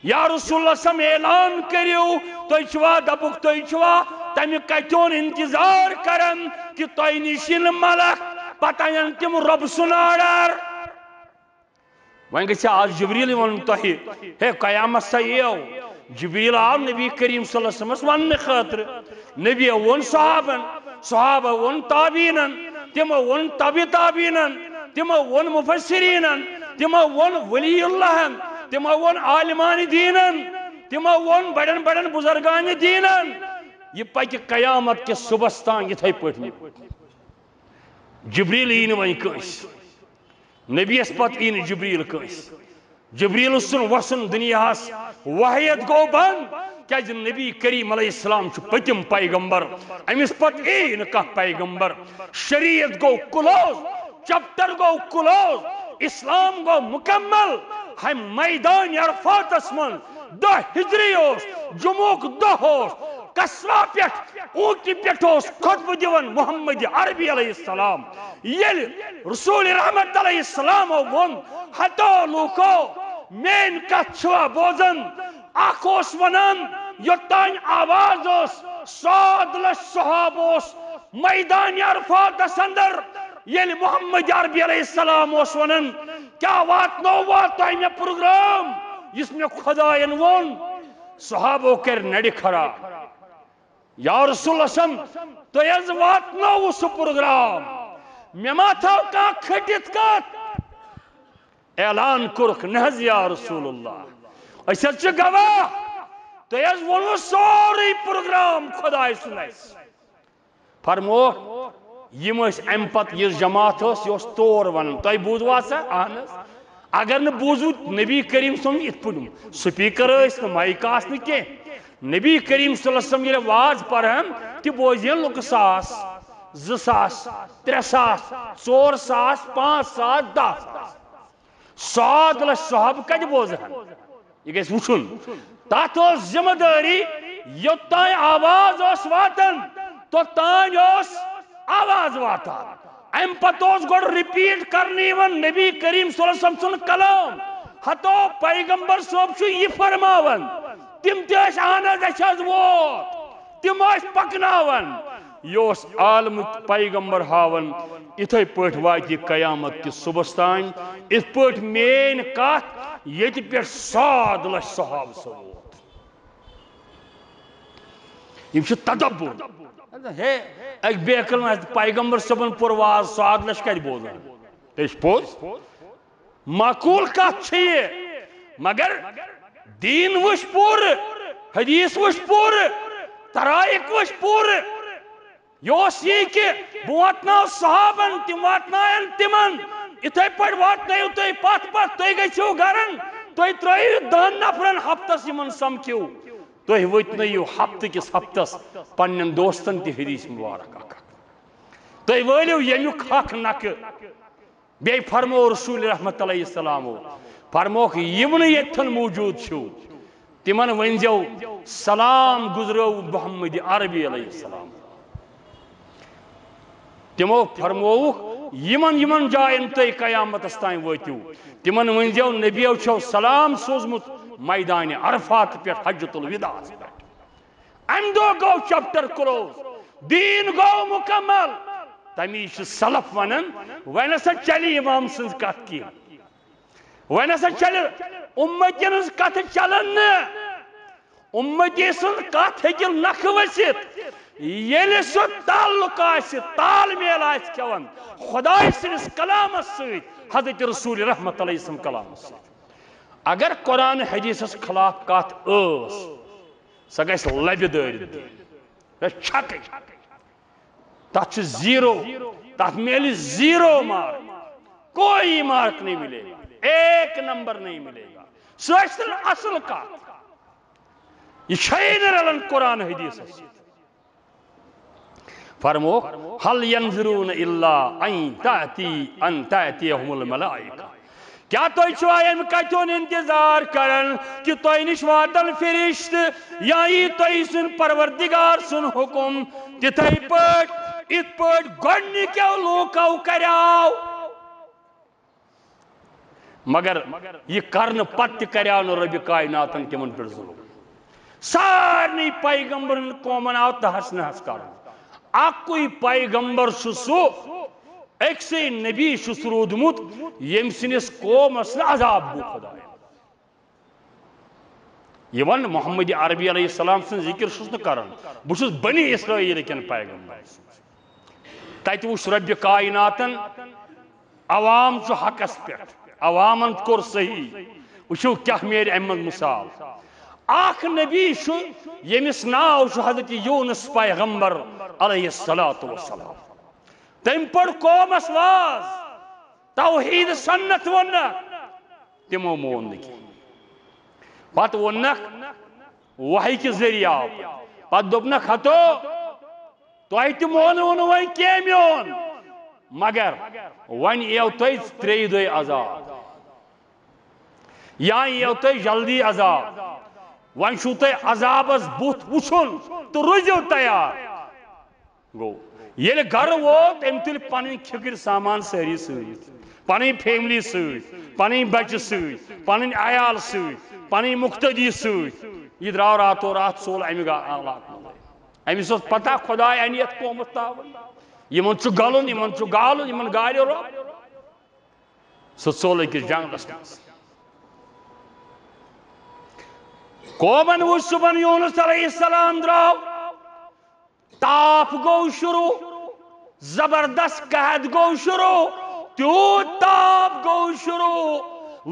یا رسول اللہ سم اعلان کریو تُہۍ چھوا دپُک تُہۍ چھوا تمہِ کتیون انتظار کران کہ تۄہہِ نِش یِن ملک پتہٕ اَنن تِم رۄب سُنٛد آرڈر وۄنۍ گژھِ آز جبریل ونُن تۄہہِ ہے قیامت سا یِیو جبریل آو نبی کریم صلی اللہ علیہ وسلمس وننہٕ خٲطرٕ نبی ووٚن صحابن صحابہ ووٚن تابعیٖنن تِمو ووٚن تبہِ تابعیٖنن تِمو ووٚن مفسریٖنن تِمو ووٚن ولی اللہن تِمو ووٚن عالمان دیٖنن تِمو ووٚن بڑٮ۪ن بڑٮ۪ن بزرگان دیٖنن یہ پکہِ قیامت کِس صبحس تام یِتھے پٲٹھۍ جبریل یی نہٕ وۄنۍ کٲنٛسہِ نبیس پتہٕ یی نہٕ جبریل کٲنٛسہِ جبریل سُنٛد وسُن دُنیاہس وحیت گوٚو بنٛد کیازِ نبی کریم علیہ السلام چھُ پٔتِم پیغمبر أمِس پتہٕ یی نہٕ کانٛہہ پیغمبر شریعت گوٚو کلوز چپٹر گوٚو کلوز اسلام گوٚو مکمل ہم میدان عرفاتس من دہ ہجری اوس جمعک دۄہ اوس کسرا پٮ۪ٹھ اونٹہِ پٮ۪ٹھ اوس خطبہٕ دِوان محمد عربی علیہ السلام ییٚلہِ رسول رحمت علیہ السلام ووٚن ہتو لوٗکو میٲنۍ کتھ چھوا بوزان اکھ اوس ونان یوٚتانۍ آواز اوس 100 لچھ صحاب اوس میدان عرفاتس اندر ییٚلہِ محمد عربی علیہ السلام اوس ونان کیا واتنووا تۄہہِ مےٚ پروگرام یُس مےٚ خۄداین ووٚن صحابو کر نڑِ کھڑا یا رسول اللہ تو از واتنو سو پروگرام میں ما تھاو کا کھٹت کت اعلان کرک نحض یا رسول اللہ اسے چھ گواہ تو از ونو سوری پروگرام خدای سنیس فرمو یم اس ام پت یہ جماعت اس یہ طور ون تو بوزوا سا اہنس اگر نہ بوزو نبی کریم صلی اللہ علیہ وسلم ات پڑھم سپیکر اس مائک آس نہ کی نبی کریم صلی اللہ علیہ وسلم یہ واز پڑھم کہ بوزین لوگ 1,000 2,000 3,000 4,000 5,000 10,000 100 لچھ صحاب کت بوزن یہ گیس وچھن تات ذمہ داری یوتان آواز اس واتن تو تان اس آواز واتان ام پتوس گوڑ ریپیٹ کرنی ون نبی کریم صلی اللہ علیہ وسلم کلام ہتو پیغمبر صاحب چھو یہ فرماون تم تیش آنز اچھاز ووت تم آش پکناون یوس عالم پیغمبر ہاون اتھے پوٹ واتی قیامت کی صبحستان اس پوٹ مین کات یہ پیٹ 100 لچھ صحاب سوت یہ چھو تدبر ہے ایک بیکل پیغمبر صبن پرواز 100 لچھ کت بوزن تیش پوز معقول کات چھئے مگر دین وش پور حدیث وش پور ترائق وش پور یوس یہ کہ بواتناو صحابن تم واتنائن تمن اتھے پڑ واتنائیو تھی پات پات تھی گئی چھو گرن تھی ترائیو 10 نفرن ہفتس یمن سمکیو تھی واتنائیو ہفت کس ہفتس پنن دوستن تی حدیث مبارک اکا تھی ولیو یمیک حق نک بے فرمو رسول رحمت علیہ السلام فرموک یمن یتھن موجود چھو تمن ونزیو سلام گزرو محمد عربی علیہ السلام تمو فرموک یمن جائن تی قیامت استائن واتیو تمن ونزیو نبیو چھو سلام سوزمت میدان عرفات پر حجت الوداع پر ام دو گو چپٹر کلوز دین گو مکمل تمیش سلف ونن ونسا چلی امام سنز کت کی ونسا چلی امتی نز کت چلن امتی سنز کت ہکل نخ وسیت یل سو تعلق آس تال میل آس کھون خدای سنس کلام سیت حضرت رسول رحمت علیہ السلام کلام سیت اگر قرآن حدیث خلاف کت سا گیس لبہ دار چھک تات زیرو تات میل زیرو مارک کوئی مارک نہیں ملے گا 1 نمبر نہیں ملے گا سوچتن اصل کات یہ چھین رلن قرآن حدیث فرمو حل ینظرون الا ان تأتیہم الملائکہ کیا توئی چھو آئین کتون انتظار کرن کہ توئی نش واتن فرشت یا یہ توئی سن پروردگار سن حکم تتھائی پٹ ات پٹ گڑنی کیو لوکاو کریاو مگر یہ کرن پت کریاو نو رب کائناتن تمن پر ظلم سارنی پیغمبرن قومن آو تحس نحس کرن اکوئی پیغمبر سو ایک سے نبی رودمت یم سنس قومس عذاب بو خدا یہ ون محمد عربی علیہ السلام سن ذکر چھس نہ کران بس بنی اسرائیل کن پیغمبر تت وچ رب کائناتن عوام چھ حقس پہ عوامن کور صحیح وچھو کیا میرے احمد مثال آخ نبی یمس ناو حضرت یونس پیغمبر علیہ السلام تم پڑ قومس واز توحید سنت ون تمو مون نکی پت ونک وحی کے ذریعہ پت دبنک ہتو تو مون وی کی میون مگر ون ایو تھی 3 دے عذاب یا ایو تھی جلدی عذاب ون چھو تھی عذابس بت وچھن تو روزیو تیار گو یہ گھر ووت ام تل پن کھکر سامان ساری ست پن فیملی ست پن بچہ ست پن عیال ست پن مقتدی ست یہ درو راتو رات سول امس پتہ خدا ان یت قومت تاون یمن چھ گلن یمن چھ گالن یمن گالیو رو سہ ژول أکس جنگلس مز قومن وچھ صبحن یونس علیہ السلام درو تاپ گو شروع زبردست قحط گو شروع تیوت تاپ گو شروع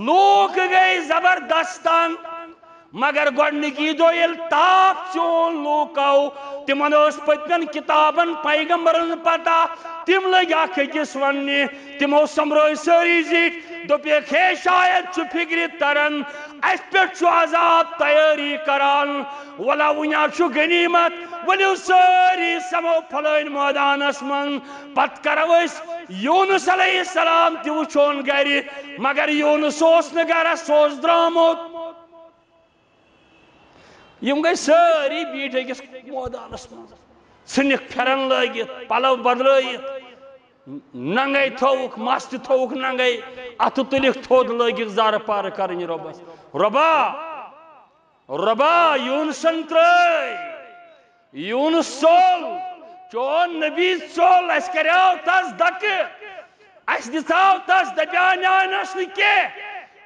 لوک گئی زبردستان مگر گۄڈنِکی دۄہ ییٚلہِ تاپ ژیوٚن لوٗکو تِمن ٲس پٔتمٮ۪ن کِتابن پیغمبرن پتہ تِم لٔگۍ اکھ أکِس وننہِ تِمو سمبرٲے سٲری زِٹھۍ دوٚپیکھ ہے شاید چھُ فِکرِ تران اَسہِ پٮ۪ٹھ چھُ عذاب تیٲری کران وَلا وُنیا چھُ غنیٖمت ؤلِو سٲری سمو پھلٲنۍ مٲدانس منٛز پتہٕ کرو أسۍ یوٗنس علیہ السلام تہِ وٕچھون گرِ مگر یوٗنس اوس نہٕ گرس سُہ اوس درٛامُت یم گئی ساری بیٹھ أکِس مٲدانس منٛز ژھٕنِکھ پھٮ۪رن لٲگِتھ پلو بدلٲیِتھ ننگے تھووُکھ مس تہِ تھووُکھ ننگے اتھٕ تُلِکھ تھوٚد لٲگِکھ زارٕ پارٕ کرٕنۍ رۄبس رۄبا رۄبا یوٗنسن ترٛٲے یوٗنس ژوٚل چون نبی ژوٚل اَسہِ کریاو تس دکہٕ اَسہِ دِژاو تس دپیاو نیانس نہٕ کینٛہہ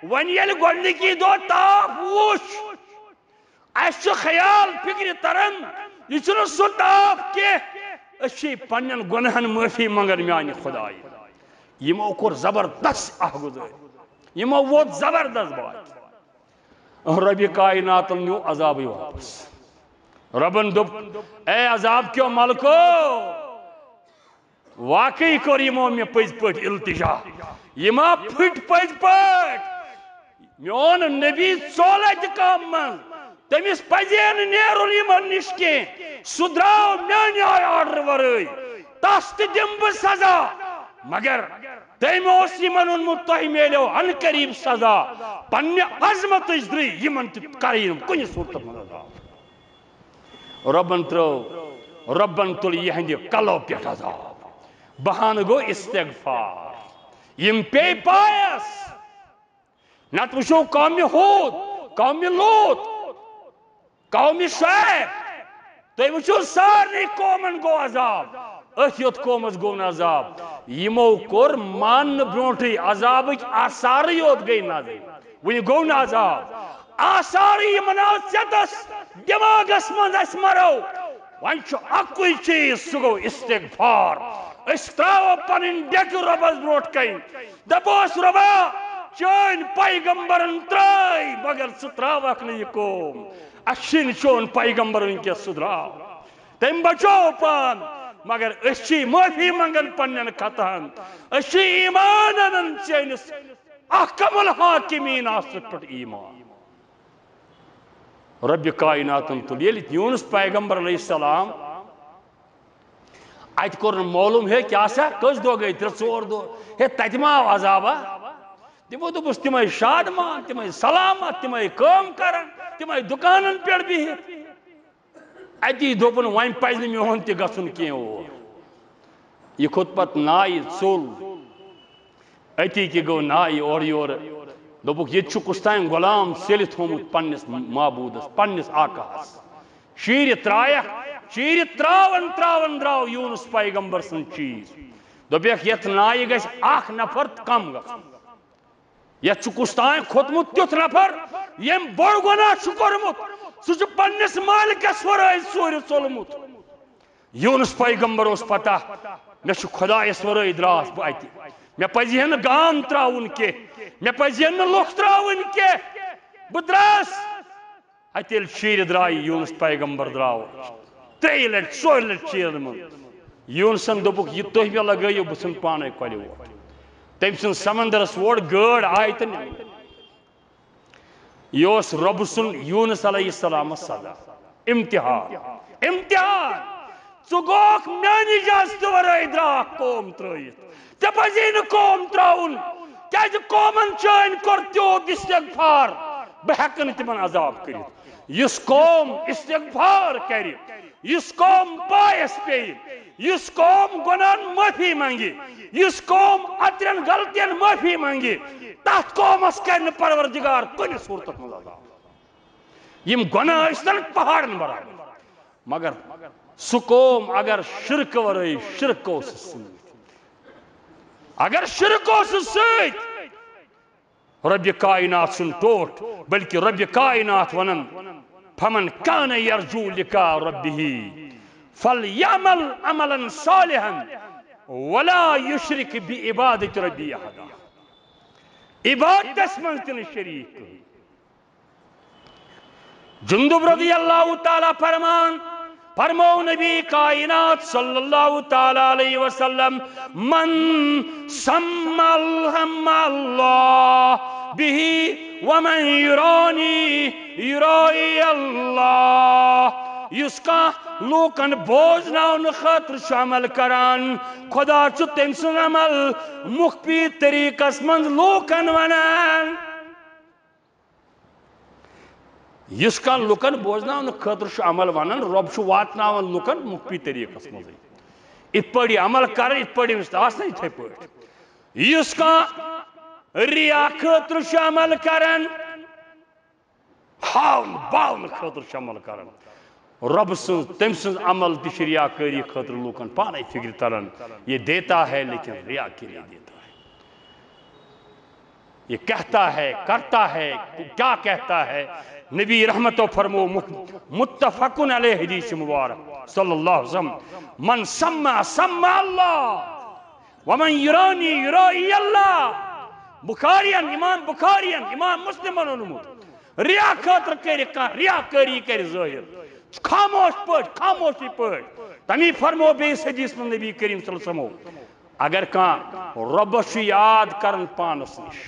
وۄنۍ ییٚلہِ گۄڈنِکی دۄہ تاپھ وُچھ اَسہِ چھُ خیال فِکرِ تران یہِ چھُنہٕ سُہ تاپھ کینٛہہ أسۍ چھِ پننٮ۪ن گۄنہن معٲفی منگان میانہِ خۄدایہِ یِمو کوٚر زبردست اکھ گُزٲرۍ یِمو ووت زبردست باقی رۄبِ کایناتن نیوٗ عذابٕے واپس رۄبن دوٚپ اے عذاب کیو ملکو واقعی کوٚر یِمو مےٚ پٔزۍ پٲٹھۍ التجا یِما پھٕٹۍ پٔزۍ پٲٹھۍ میون نبی ژوٚل اتہِ کامہِ منٛز تٔمِس پزے نہٕ نیرُن یِمن نِش کینٛہہ سُہ درٛاو میانہِ آیہِ آرڈر ورٲے تس تہِ دِمہٕ بہٕ سزا مگر تٔمۍ اوس یِمن ووٚنمُت تۄہہِ میلیو ان قریٖب سزا پننہِ عظمتٕچ درٛے یِمن تہِ کرٕے نہٕ کُنہِ صوٗرتس منٛز عذاب رۄبن تُل یِہنٛدِ کلو پٮ۪ٹھ عذاب بہانہٕ گوٚو استغفار یِم پیٚیہِ پایس نتہٕ وٕچھو قومہِ ہوٗد قومہِ لوٗط قومہِ شعیب تُہۍ وٕچھِو سارنٕے قومن گوٚو عذاب أتھۍ یوت قومس گوٚو نہٕ عذاب یِمو کوٚر ماننہٕ برونٛٹھٕے عذابٕکۍ آثارٕے یوت گٔے نظرِ وُنہِ گوٚو نہٕ عذاب آثارٕے یِمن آو ژٮ۪تس دٮ۪ماغس منٛز أسۍ مرو وۄنۍ چھُ اکُے چیٖز سُہ گوٚو استغفار أسۍ تراوو پنٕنۍ ڈیٚکہٕ رۄبس برونٛٹھ کنہِ دپوس رۄبا چٲنۍ پیغمبرن ترٛٲے مگر ژٕ تراوکھ نہٕ یہِ قوم اَسہِ چھِنہٕ چون پیغمبر وٕنکیٚس سُہ درٛاو تٔمۍ بچوو پان مگر أسۍ چھِ معٲفی منگان پننٮ۪ن خطاہن أسۍ چھِ ایٖمان انان چٲنِس احکم الحاکمیٖن آسنہٕ پٮ۪ٹھ ایٖمان رۄبِ کایناتن تُل ییٚلہِ یوٗنس پیغمبر علیہ السلام اتہِ کوٚر نہٕ معلوٗم ہے کیٛاہ سا کٔژ دۄہ گٔے 3-4 دۄہ ہے تتہِ ما آو عذابا تِمو دوٚپُس تِمے شادمان تِمے سلامت تِمے کٲم کران تِمے دُکانن پٮ۪ٹھ بِہِتھ اتی دوٚپُن وۄنۍ پزِ نہٕ میون تہِ گژھُن کینٛہہ اور یہِ کھوٚت پتہٕ نایہِ ژوٚل اتی تہِ گوٚو نایہِ اورٕ یورٕ دوٚپُکھ ییٚتہِ چھُ کُستام غلام سیلہِ تھوٚمُت پننِس معبوٗدس پننِس آقاہس چیٖرِتھ ترٛایکھ چیٖرِتھ تراون تراون درٛاو یوٗنس پیغمبر سُنٛد چیٖز دوٚپیکھ یتھ نایہِ گژھِ اکھ نفر کم گژھُن یتھ چھُ کُستام کھوٚتمُت تیُتھ نفر ییٚمۍ بوٚڑ گۄناہ چھُ کوٚرمُت سُہ چھُ پننِس مٲلکس ورٲے ژوٗرِ ژوٚلمُت یوٗنس پیغمبر اوس پتہ مےٚ چھُ خۄدایس ورٲے درٛاس بہٕ اتہِ مےٚ پزِ ہے نہٕ گام تراوُن کینٛہہ مےٚ پزِ ہے نہٕ لُکھ تراوٕنۍ کینٛہہ بہٕ درٛاس اتہِ ییٚلہِ چیٖرِ درٛایہِ یوٗنس پیغمبر درٛاو 3 لٹہِ 4 لٹہِ چیٖرن منٛز یوٗنسن دوٚپُکھ یہِ تُہۍ مےٚ لگٲیِو بہٕ ژھٕنہٕ پانے کۄلہِ ووٹ تٔمۍ سٕنٛز سمندرس ووٹ گٲڈ آیہِ تہٕ نِمہٕ یہِ اوس رۄبہٕ سُنٛد یوٗنس علیہ السلامس سزا امتحان امتحان ژٕ گوٚوکھ میانہِ اجازتہٕ ورٲے درٛاکھ قوم ترٲیِتھ ژےٚ پزی نہٕ قوم تراوُن کیازِ قومن چٲنۍ کوٚر تیوٗت استغفار بہٕ ہٮ۪کہٕ نہٕ تِمن عذاب کٔرِتھ یُس قوم استغفار کرِ یُس قوم پایس پیٚیہِ یُس قوم گۄنہن معٲفی منگہِ یُس قوم اترٮ۪ن غلطین معٲفی منگہِ تتھ قومس کرِ نہٕ پروردگار کُنہِ صوٗرتس منٛز عذاب یِم گۄناہ ٲسۍتن پہاڑن برابر مگر سُہ قوم اگر شرکہٕ ورٲے شرک اوسُس سۭتۍ اگر شرک اوسُس سۭتۍ رۄبِ کاینات سُنٛد ٹوٹھ بلکہِ رۄبِ کاینات ونان فمن کانَ یرجوٗ لِقاء ربِّہ فَلْيَعْمَلْ عَمَلًا صَالِحًا وَلَا يُشْرِكْ بِعِبَادَةِ رَبِّهِ أَحَدًا عبادتس من تن شریک جندب رضی اللہ تعالیٰ فرمو نبی کائنات صلی اللہ تعالیٰ علیہ وسلم من سمى الهم اللہ به ومن يراني يرائي اللہ یس کا لوکن بوزناون خاطر عمل کران خدا چھ تم سن عمل مخفی طریقس من لوکن ونان یس کا لوکن بوزناون خاطر عمل ونان رب چھ واتناون لوکن مخفی طریقس من ات پڑی عمل کر ات پڑی مستاس نہیں تھے پڑ یس کا ریا خاطر عمل کرن ہاون باون خاطر عمل کرن رب تم سن عمل تش ریا کاری خاطر لوکن پانے فکر ترن یہ دیتا ہے لیکن ریا کے لیے دیتا ہے یہ کہتا ہے کرتا ہے کیا کہتا ہے نبی رحمت و فرمو متفقن علیہ حدیث مبارک صلی اللہ علیہ وسلم من سمع سمع اللہ ومن یرانی یرائی اللہ بخاریان امام بخاریان امام مسلمان نمود ریا خاطر کری کان ریا کاری کری ظاہر خاموشی پٹ تمی فرمو بیس حدیث من نبی کریم صلی اللہ علیہ وسلم اگر کان ربش یاد کرن پانس نش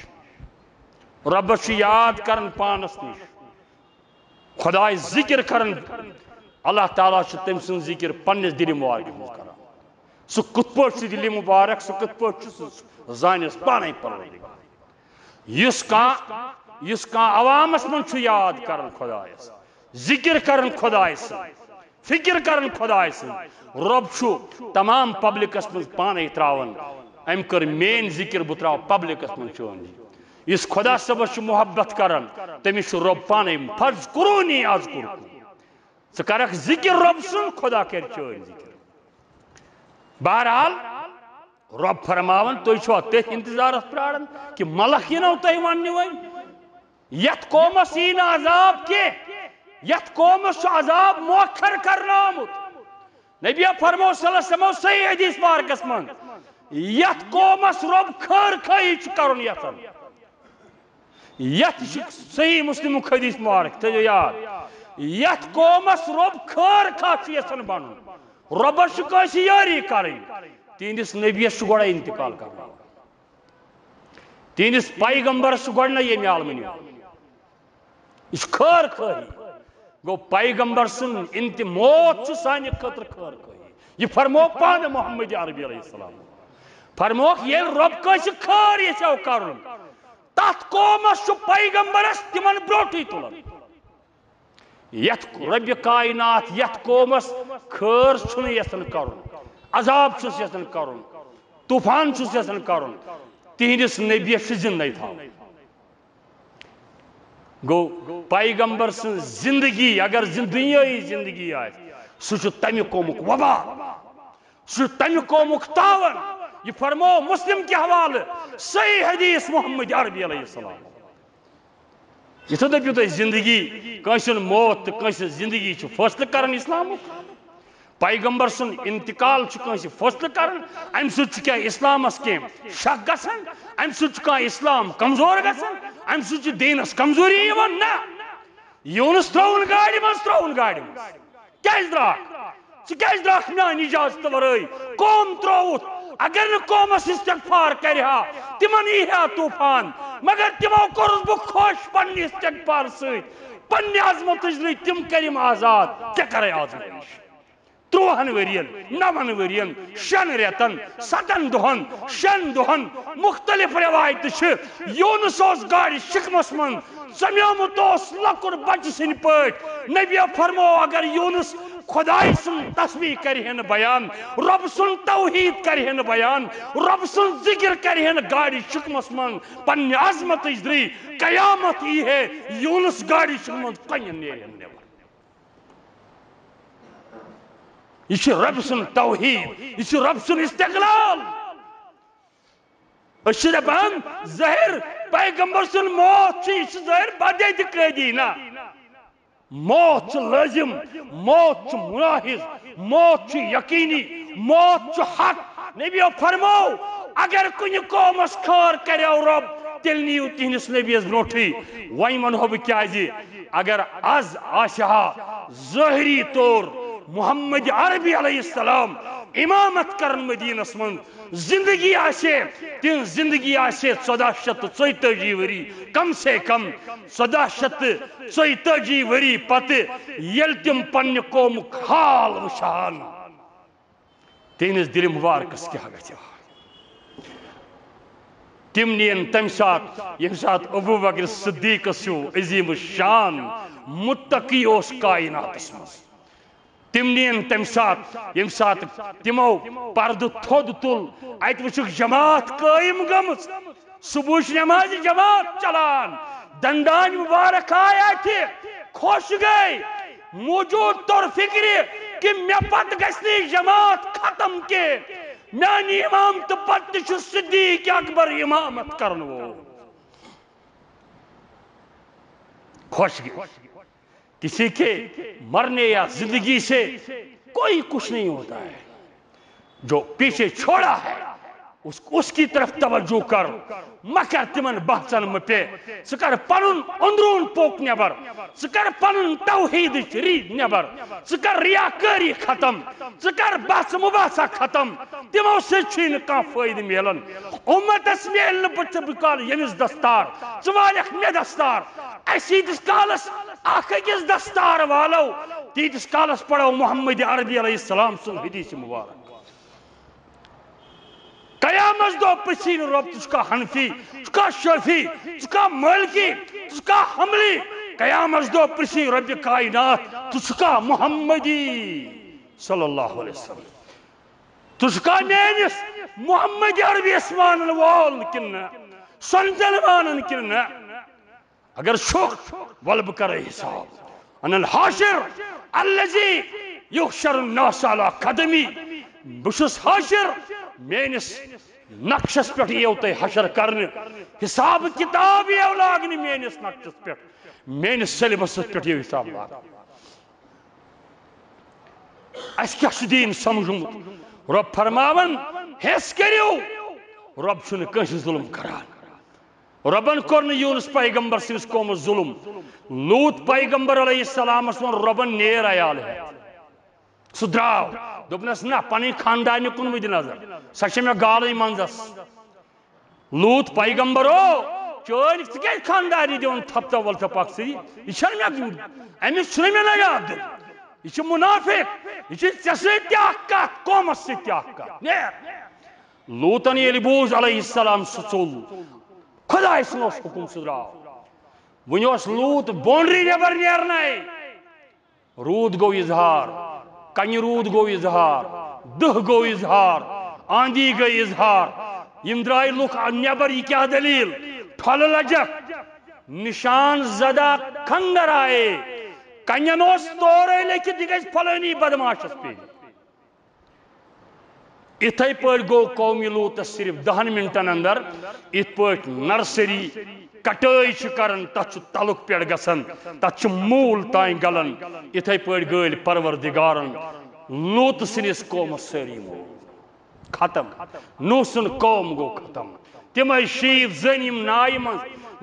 ربش یاد کرن پانس نش خدای ذکر کرن اللہ تعالیٰ چھ تم سن ذکر پنس دل مبارک کران سو کت پٹ چھ دل مبارک سو کت پٹ چھ زانس پانے پروردگار یس کا عوامس من چھ یاد کرن خدایس ذکر کرن خدای سے فکر کرن خدای سے رب چھو تمام پبلکس من پانے تراون ام کر مین ذکر بتراو پبلکس من چون اس خدا صبح محبت کرن تمس رب پانے فرض کرونی آز کر کرک ذکر رب سن خدا کر چون ذکر بہرحال رب فرماون تو چھو تیت انتظار پرارن کہ ملک یہ نو تہ وننی ون یت قومس این عذاب کے یت قومس عذاب مؤخر کرنا آمد نبی فرمو صلی اللہ علیہ وسلم صحیح حدیث بارکس من یت قومس رب خیر خواہی کرن یتن یت صحیح مسلم حدیث مبارک تھو یاد یت قومس رب خیر خواہ یسن بنن ربس کیسی یاری کریں تہندس نبیس گوڑا انتقال کرنا تہندس پیغمبرس گوڑنا یہ عالمنی اس خیر خواہی گو پیغمبر سن انت موت سانہ خطر خیر خواہی یہ فرمو پان محمد عربی علیہ السلام فرمو یہ رب کیسے خیر یسو کرن تات قومس پیغمبرس تمن بروٹی تلن یت رب کائنات یت قومس خیر چھن یسن کرن عذاب چھس یسن کرن طوفان چھس یسن کرن تہندس نبیس زندہ تھا گو پیغمبر سن زندگی اگر دنیای زندگی آئے سو تمہ قومک وبا سو تمہ قومک تاون یہ فرمو مسلم کے حوالے صحیح حدیث محمد عربی علیہ السلام یہ تو دپیو تہ زندگی کنسن موت کنسن زندگی چھ فیصلہ کرن اسلام پیغمبر سن انتقال کنس فیصلہ کرن ام سہ کیا اسلامس کی شک گژھان ام سہ اسلام کمزور گژھان ام سہ دینس کمزوری یوان نا یونس ترون گاڑی من ترون گاڑی من کیاز دراک ژٕ دراک میانہ اجازت ورٲے قوم ترووُتھ اگر نہ قومس استغفار کرہا تمن ییہا طوفان مگر تمو کورس بہ خوش پنہ استغفار سۭتۍ پنہ عظمت ذریعہ تم کرم آزاد کیا کرے آزاد 30 ورین 9 ورین 6 ریتن 7 دہن 6 دہن مختلف روایت یونس گاڑی شکمس من سمیومت لکر بچہ سن پٹ نبی فرمو اگر یونس خدای سن تسبیح کرہن بیان رب سن توحید کرہن بیان رب سن ذکر کرہن گاڑی شکمس من پنہ عظمت ذریعہ قیامت یہ ہے یونس گاڑی شکمس کن نیرہن نیبر یہ رب سن توحید یہ رب سن استقلال دپان ظاہر پیغمبر سن موت یہ ظاہر بدعت قیدی نا موت لازم موت مناحض موت یقینی موت حق نبیو فرمو اگر کن قومس خار کرو رب تیل نیو تہنس نبیس بروٹھی وی ونہو بہ کیازِ اگر آز آشہا ظاہری طور محمد عربی علیہ السلام امامت کرن مدینس من زندگی آشے تین زندگی آشے 1434 وری کم سے کم 1434 وری پتہ یل تم پنہ قوم حال وشان تینس دل مبارکس کیا گژھِ تم نین تم سات یم سات ابو بکر صدیق سو عظیم الشان متقی اس کائنات مز تم نین تم سات یم سات تمو پرد تھود تل ات وچک جماعت قائم گمز صبح نماز جماعت چلان دندان مبارک آیا تھے خوش گئے موجود طور فکر کہ میں پت گسنی جماعت ختم کے میانی امام تو پت صدیق اکبر امامت کرنو خوش گئے کسی کے مرنے یا زندگی سے کوئی کچھ نہیں ہوتا ہے جو پیچھے چھوڑا ہے اس کی طرف توجہ کر مکر تمن بحثن مپے سکر پنن اندرون پوک نبر سکر پنن توحید رید نبر سکر ریاکاری ختم سکر بحث مباحثہ ختم تمو سے چھین کا فائد میلن امت اس میل بچ بکال یمس دستار سوالک میں دستار ایسی دس کالس آخیس دستار والو تیتس کالس پڑھو محمد عربی علیہ السلام سن حدیث مبارک قیامت دو پسین رب تسکا حنفی تسکا شفی تسکا ملکی تسکا حملی قیامت دو پسین رب کائنات تسکا محمدی صلی اللہ علیہ وسلم تسکا نینس محمد عربی اسمان وال کننا سنجل مانن کننا اگر شوق ولب کرے حساب ان الحاشر اللذی یحشر الناس علی قدمی بشس حاشر مینس نقشس پہ یہ حشر کرنے حساب کتاب یہ لاگنی مینس نقشس پہ مینس سلیبس پہ یہ حساب لاگ اس کیا دین سمجھمت رب فرماون حس کریو رب چھن کنس ظلم کران ربن کورن یونس پیغمبر سنس قوم ظلم لوط پیغمبر علیہ السلام اسمن ربن نیر عیال ہے سدراو دوپنس نا پنی خاندانی کن مد نظر سچ میں گالے منزس لوط پیغمبر ہو چور ثہ خاندانی دون تھپتا ولتا پاک سی یہ چھن میں امس چھن میں نہ یاد یہ منافق یہ ژے تہ کت قومس ستہ کت لوطن یل بوز علیہ السلام سچول خدا سن حکم سدراو ون لوط بونڈری نبر نیرنے رود گو اظہار کنہ رود گو اظہار دہ گو اظہار آندھی گئی اظہار یم درائے لوک نبر یہ کیا دلیل پھل لجک نشان زدہ کھنگر آئے کنین اس تورے لیکن دیگز پھلانی بدماشس پہ اتھائی پر گو قومی لوت صرف 10 منٹن اندر ات پر نرسری کٹائی کرن تچ تلک پیڑ گسن تچ مول تائیں گلن اتھائی پر گل پروردگارن لوت سنس قوم سری مو ختم نو سن قوم گو ختم تم شیف زنیم نائم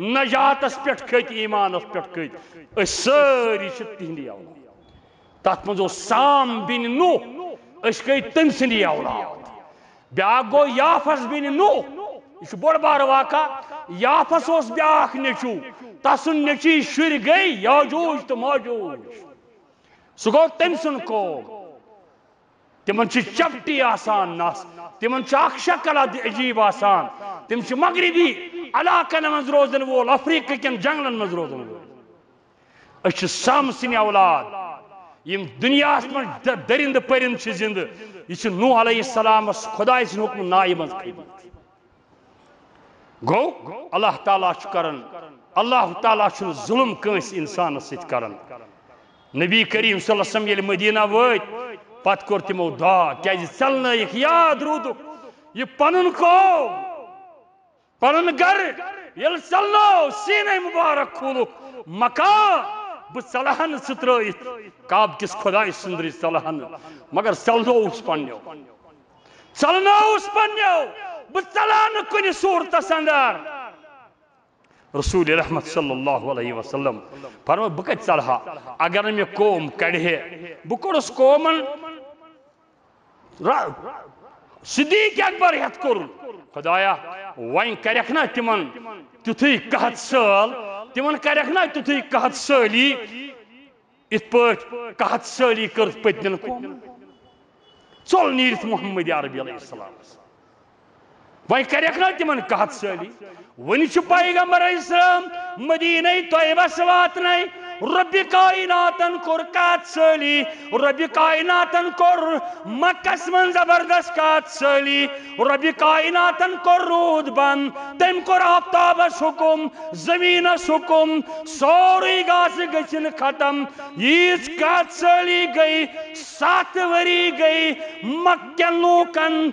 نجاتس پیٹ کھت ایمانس پیٹ کھت اس سری تہندی اولاد تات مزو سام بن نو اس گئی تم سندی اولاد بیاکھ گو یافس بن نو یہ بڑ بار واقع یافس اس بیاکھ نیچو تسن نیچی شر گئی یاجوج تو ماجوج سہ گو تم سن قوم تمن چپٹی آسان نس تمن اخ شکل عجیب آسان تم مغربی علاقن مز روزن وول افریقہ کن جنگلن مز روزن وول اس سام سن اولاد یم دنیا من درند پرند زند یہ نوح علیہ السلام خدا سن حکم نائ مز گو اللہ تعالیٰ کرن اللہ تعالیٰ ظلم کنس انسان ست کرن نبی کریم صلی اللہ علیہ وسلم یل مدینہ وات پت کور تمو دعا کیا چلنائک یاد رودک یہ پنن قوم پنن گر یل چلنو سینہ مبارک کھولک مکان بلہن سترائت کعب کس خدا سندری ثلہن مگر ثلنوس پنیو ثلنوس پنیو بلہن کن صورتس اندر رسول رحمت صلی اللہ علیہ وسلم فرمو بکت ثلہا اگر میں قوم کڑھے بکرس قومن صدیق اکبر ہتھ کور خدایا وین کرک نا تمن تیتھی قحط سال تمن کرک نا تیتھی قحط سالی ات پاٹ قحط سالی کر پتن قوم ژول نیرت محمد عربی علیہ السلام وین کرک نا تمن قحط سالی ونی چھ پیغمبر علیہ السلام مدینہ طیبہ واتنے رب کائناتن کور قحط سالی رب کائناتن کور مکس من زبردست قحط سالی رب کائناتن کور رود بند تم کور آفتابس حکم زمینس حکم سوری گاس گچن ختم یہ قحط سالی گئی 7 وری گئی مکن لوکن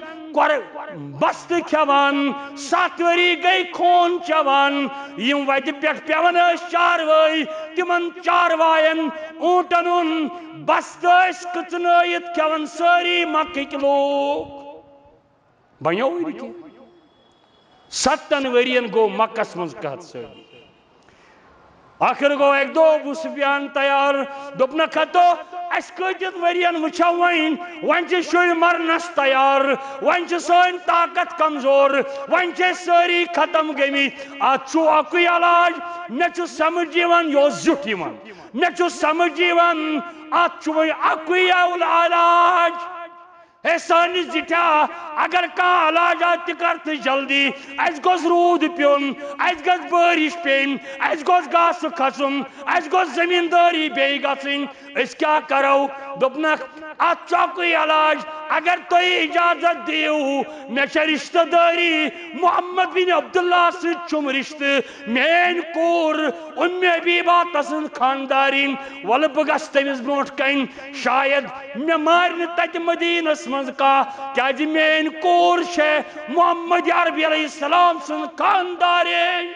بست کھوان 7 وری گئی خون چوان یم وتہ پہ پیون چاروٲے تمن چاروائن اونٹن بست کچنائت کھوان ساری مکک لوگ بنیو 7 ورین گو مکس مز قحط سالی آخر گو ایک دو ابو سفیان تیار دوپنا کھتو اس کتت ورین وچھو وین چھ شر مرنس تیار وین چھ سن طاقت کمزور وین چھ ساری ختم گمت ات چھو اکوئی علاج مے چھ سمجھ یوان یہ زیوٹ یوان مے چھ سمجھ یوان ات چھو اکوئی علاج ہے سانی زٹھا اگر کا علاج آت کرت جلدی اس گوز رود پیون اس گوز بارش پین اس گوز گاس کھسن اس گوز زمینداری بے گسن اس کیا کرو دوپنک ات چوکوئی علاج اگر تو اجازت دیو میں چھ رشتہ داری محمد بن عبداللہ سے چم رشتہ مین کور ام حبیبہ تسن خاندارین ول بگس تمس برونٹ کن شاید میں مارن تت مدینس مز کا کیا جی مین کور چھ محمد عربی علیہ السلام سن خاندارین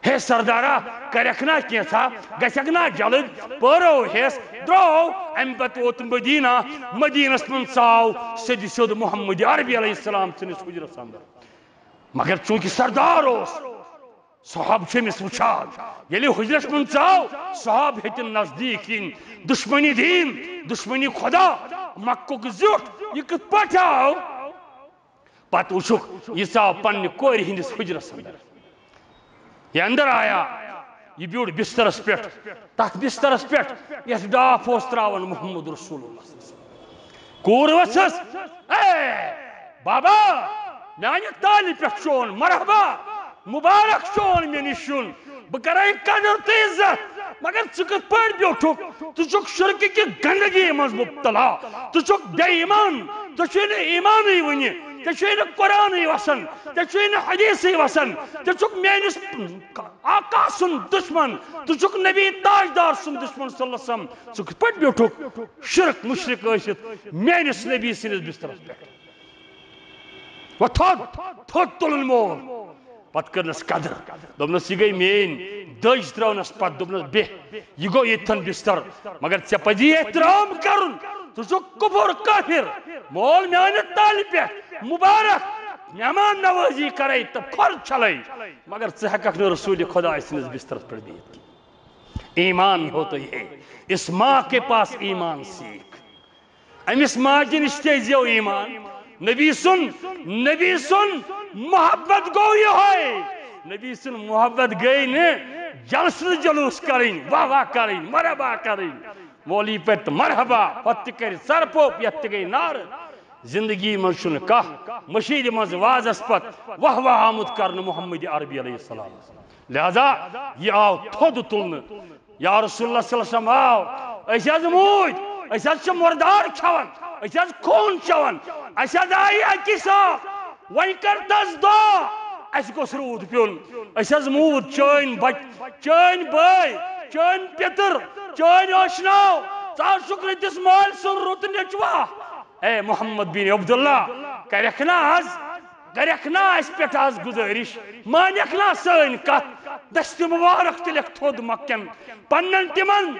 ہے سردارا کرکنا کیسا گسکنا جلد پرو ہیس درو ام پت ووت مدینہ مدینس من ژاو سید سید محمد عربی علیہ السلام سنس حجرس اندر مگر چونکہ سردار اس صحاب چمس وچھان یلی حجرس من ژاو صحاب ہتن نزدیک ین دشمنی دین دشمنی خدا مکک زیوٹ یہ کت پٹ آو پت وچھک یہ ژاو پنہ کور ہندس حجرس اندر یہ اندر آیا یہ بیوڑ بسترس پیٹ تحت بسترس پیٹ یہ ڈاف اوس تراون محمد رسول اللہ کور وسس اے بابا میانہ تالی پیٹ چون مرحبا مبارک چون مے نشن بہ کرے قدر تو عزت مگر ژٕ کتھ پٲٹھۍ بیوٹھُکھ ژٕ چھُکھ شرکہِ کہِ گندگی منٛز مبتلا ژٕ چھُکھ بے ایمان ژےٚ چھُے نہٕ ایمانٕے وٕنہِ ژےٚ چھُے نہٕ قرآنٕے وسان ژےٚ چھُے نہٕ حدیثٕے وسان ژےٚ چھُکھ میٲنِس آقا سُنٛد دشمن ژٕ چھُکھ نبی تاجدار سُنٛد دشمن صلی اللہ علیہ وسلم ژٕ کِتھ پٲٹھۍ بیوٹھُکھ شرک مشرک ٲسِتھ میٲنِس نبی سٕنٛدِس بسترس پٮ۪ٹھ وۄنۍ تھوٚد تُلُن مول پت کرنس قدر دوپنس یہ گئی مین دج ترونس پت دوپنس بیہ یہ گو یتھن بستر مگر ژے پزی احترام کرن ژٕ چھُکھ کفر کافر مول میانہ تالہِ پٮ۪ٹھ مبارک مہمان نوازی کرے تو کھۄر چھلے مگر ژٕ ہیککھ نہٕ رسول خدا سٕنٛدِس بسترس پٮ۪ٹھ بِہِتھ ایمان ہو تو یہ اس ماں کے پاس ایمان سیکھ امس ماجہ نش تے زیو ایمان نبی سن محبت گو یہ نبی سن محبت گئی نے جلسہ جلوس کریں واہ واہ کریں مرحبا کریں مولی پہ مرحبا پتہ کر سر پوپ یت گئی نار زندگی من چھن کھاہ مشید مز وازس پت واہ واہ آمد کرن محمد عربی علیہ السلام لہذا یہ آو تھود تلن یا رسول اللہ صلی اللہ علیہ وسلم آو اس از موج اس از مردار کھوان اس از خون چوان اس از آئی اکی صاف وی کرتس دعا اس گوس رود پیون اس از مود چین بچ چین بائی چین پیتر چین آشناو ژاو شکر تس مال سن رت نچوا اے محمد بن عبداللہ کرکنا اس پیٹ آز گزارش مانکنا سن کت دست مبارک تلک تھود مکن پنن تمن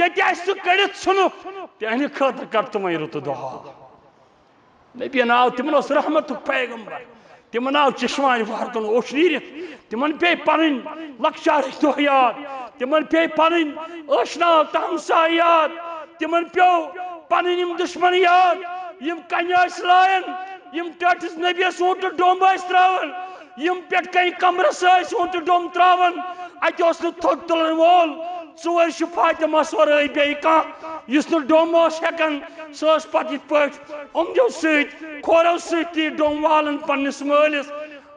یتی سہ کڑت ژھنک تہند خاطر کر تمے رت دعا نبی آو تمن اس رحمت پیغمبر تمن آو چشمہ وارکن اوش نیرت تمن پے پنن لکشار دہ یاد تمن پے پنن اشناو تہمسا یاد تمن پیو پنن یم دشمن یاد یم کنہ لائن یم ٹٹس نبی اونٹ ڈوم تراون یم پٹ کئی کمرس اونٹ ڈوم تراون اتہ اس تھوک تلن وول ژور فاطمہ ورٲے بیٚیہِ کانٛہہ یُس نہٕ ڈوم اوس ہٮ۪کان سۄ ٲس پتہٕ یِتھ پٲٹھۍ اوٚنٛگجو سۭتۍ کھورو سۭتی ڈوم والان پننِس مٲلِس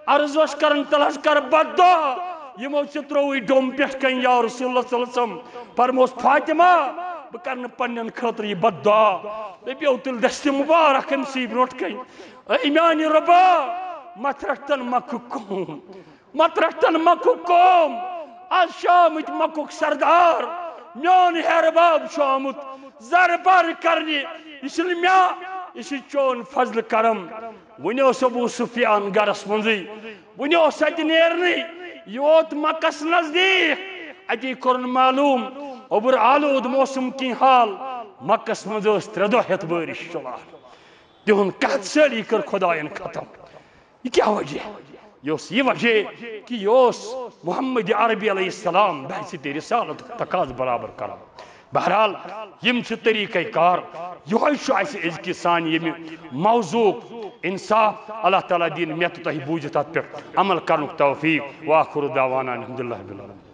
عرض اوس کران تلہٕ حظ کر بد دعا یِمو ژےٚ ترٛووُے ڈوم پٮ۪ٹھ کَنۍ یا رسول اللہ صلی اللہ علیہ وسلم فرموس فاطمہ بہٕ کرٕ نہٕ پننٮ۪ن خٲطرٕ یہِ بد دعا مےٚ پیوٚو تیٚلہِ دستہِ مُبارک أمسٕے برٛونٛٹھ کَنۍ اے میانہِ رۄبا مت رٹتن مکُک قوم مت رٹتن مکُک قوم آج شامت مکُک سردار میون ہیرباب چھُ آمُت زر بار کرنہِ یہِ چھُنہٕ مےٚ یہِ چھُ چون فضل کرم وُنہِ اوس ابوٗ سفیان گرس منٛزٕے وُنہِ اوس اتہِ نیرنٕے یہِ ووت مکس نزدیٖک اتی کوٚرُن معلوٗم اوٚبُر آلوٗد موسم کِنۍ حال مکس منٛز ٲس 3 دۄہ ہٮ۪تھ بٲرِش چلان تِہُنٛد قحط سٲلی کٔر خۄدایَن ختم یہ کیا وجہ یہ وجہ کہ یہ محمد عربی علیہ السلام بحثیت رسالت تقاض برابر کران بہرحال یم طریقہ کار یہ ازکہ سان یم موضوع انصاف اللہ تعالیٰ دین مے تو تہ بوجھت ات پہ عمل کرن توفیق واخر دعوانا الحمدللہ رب العالمین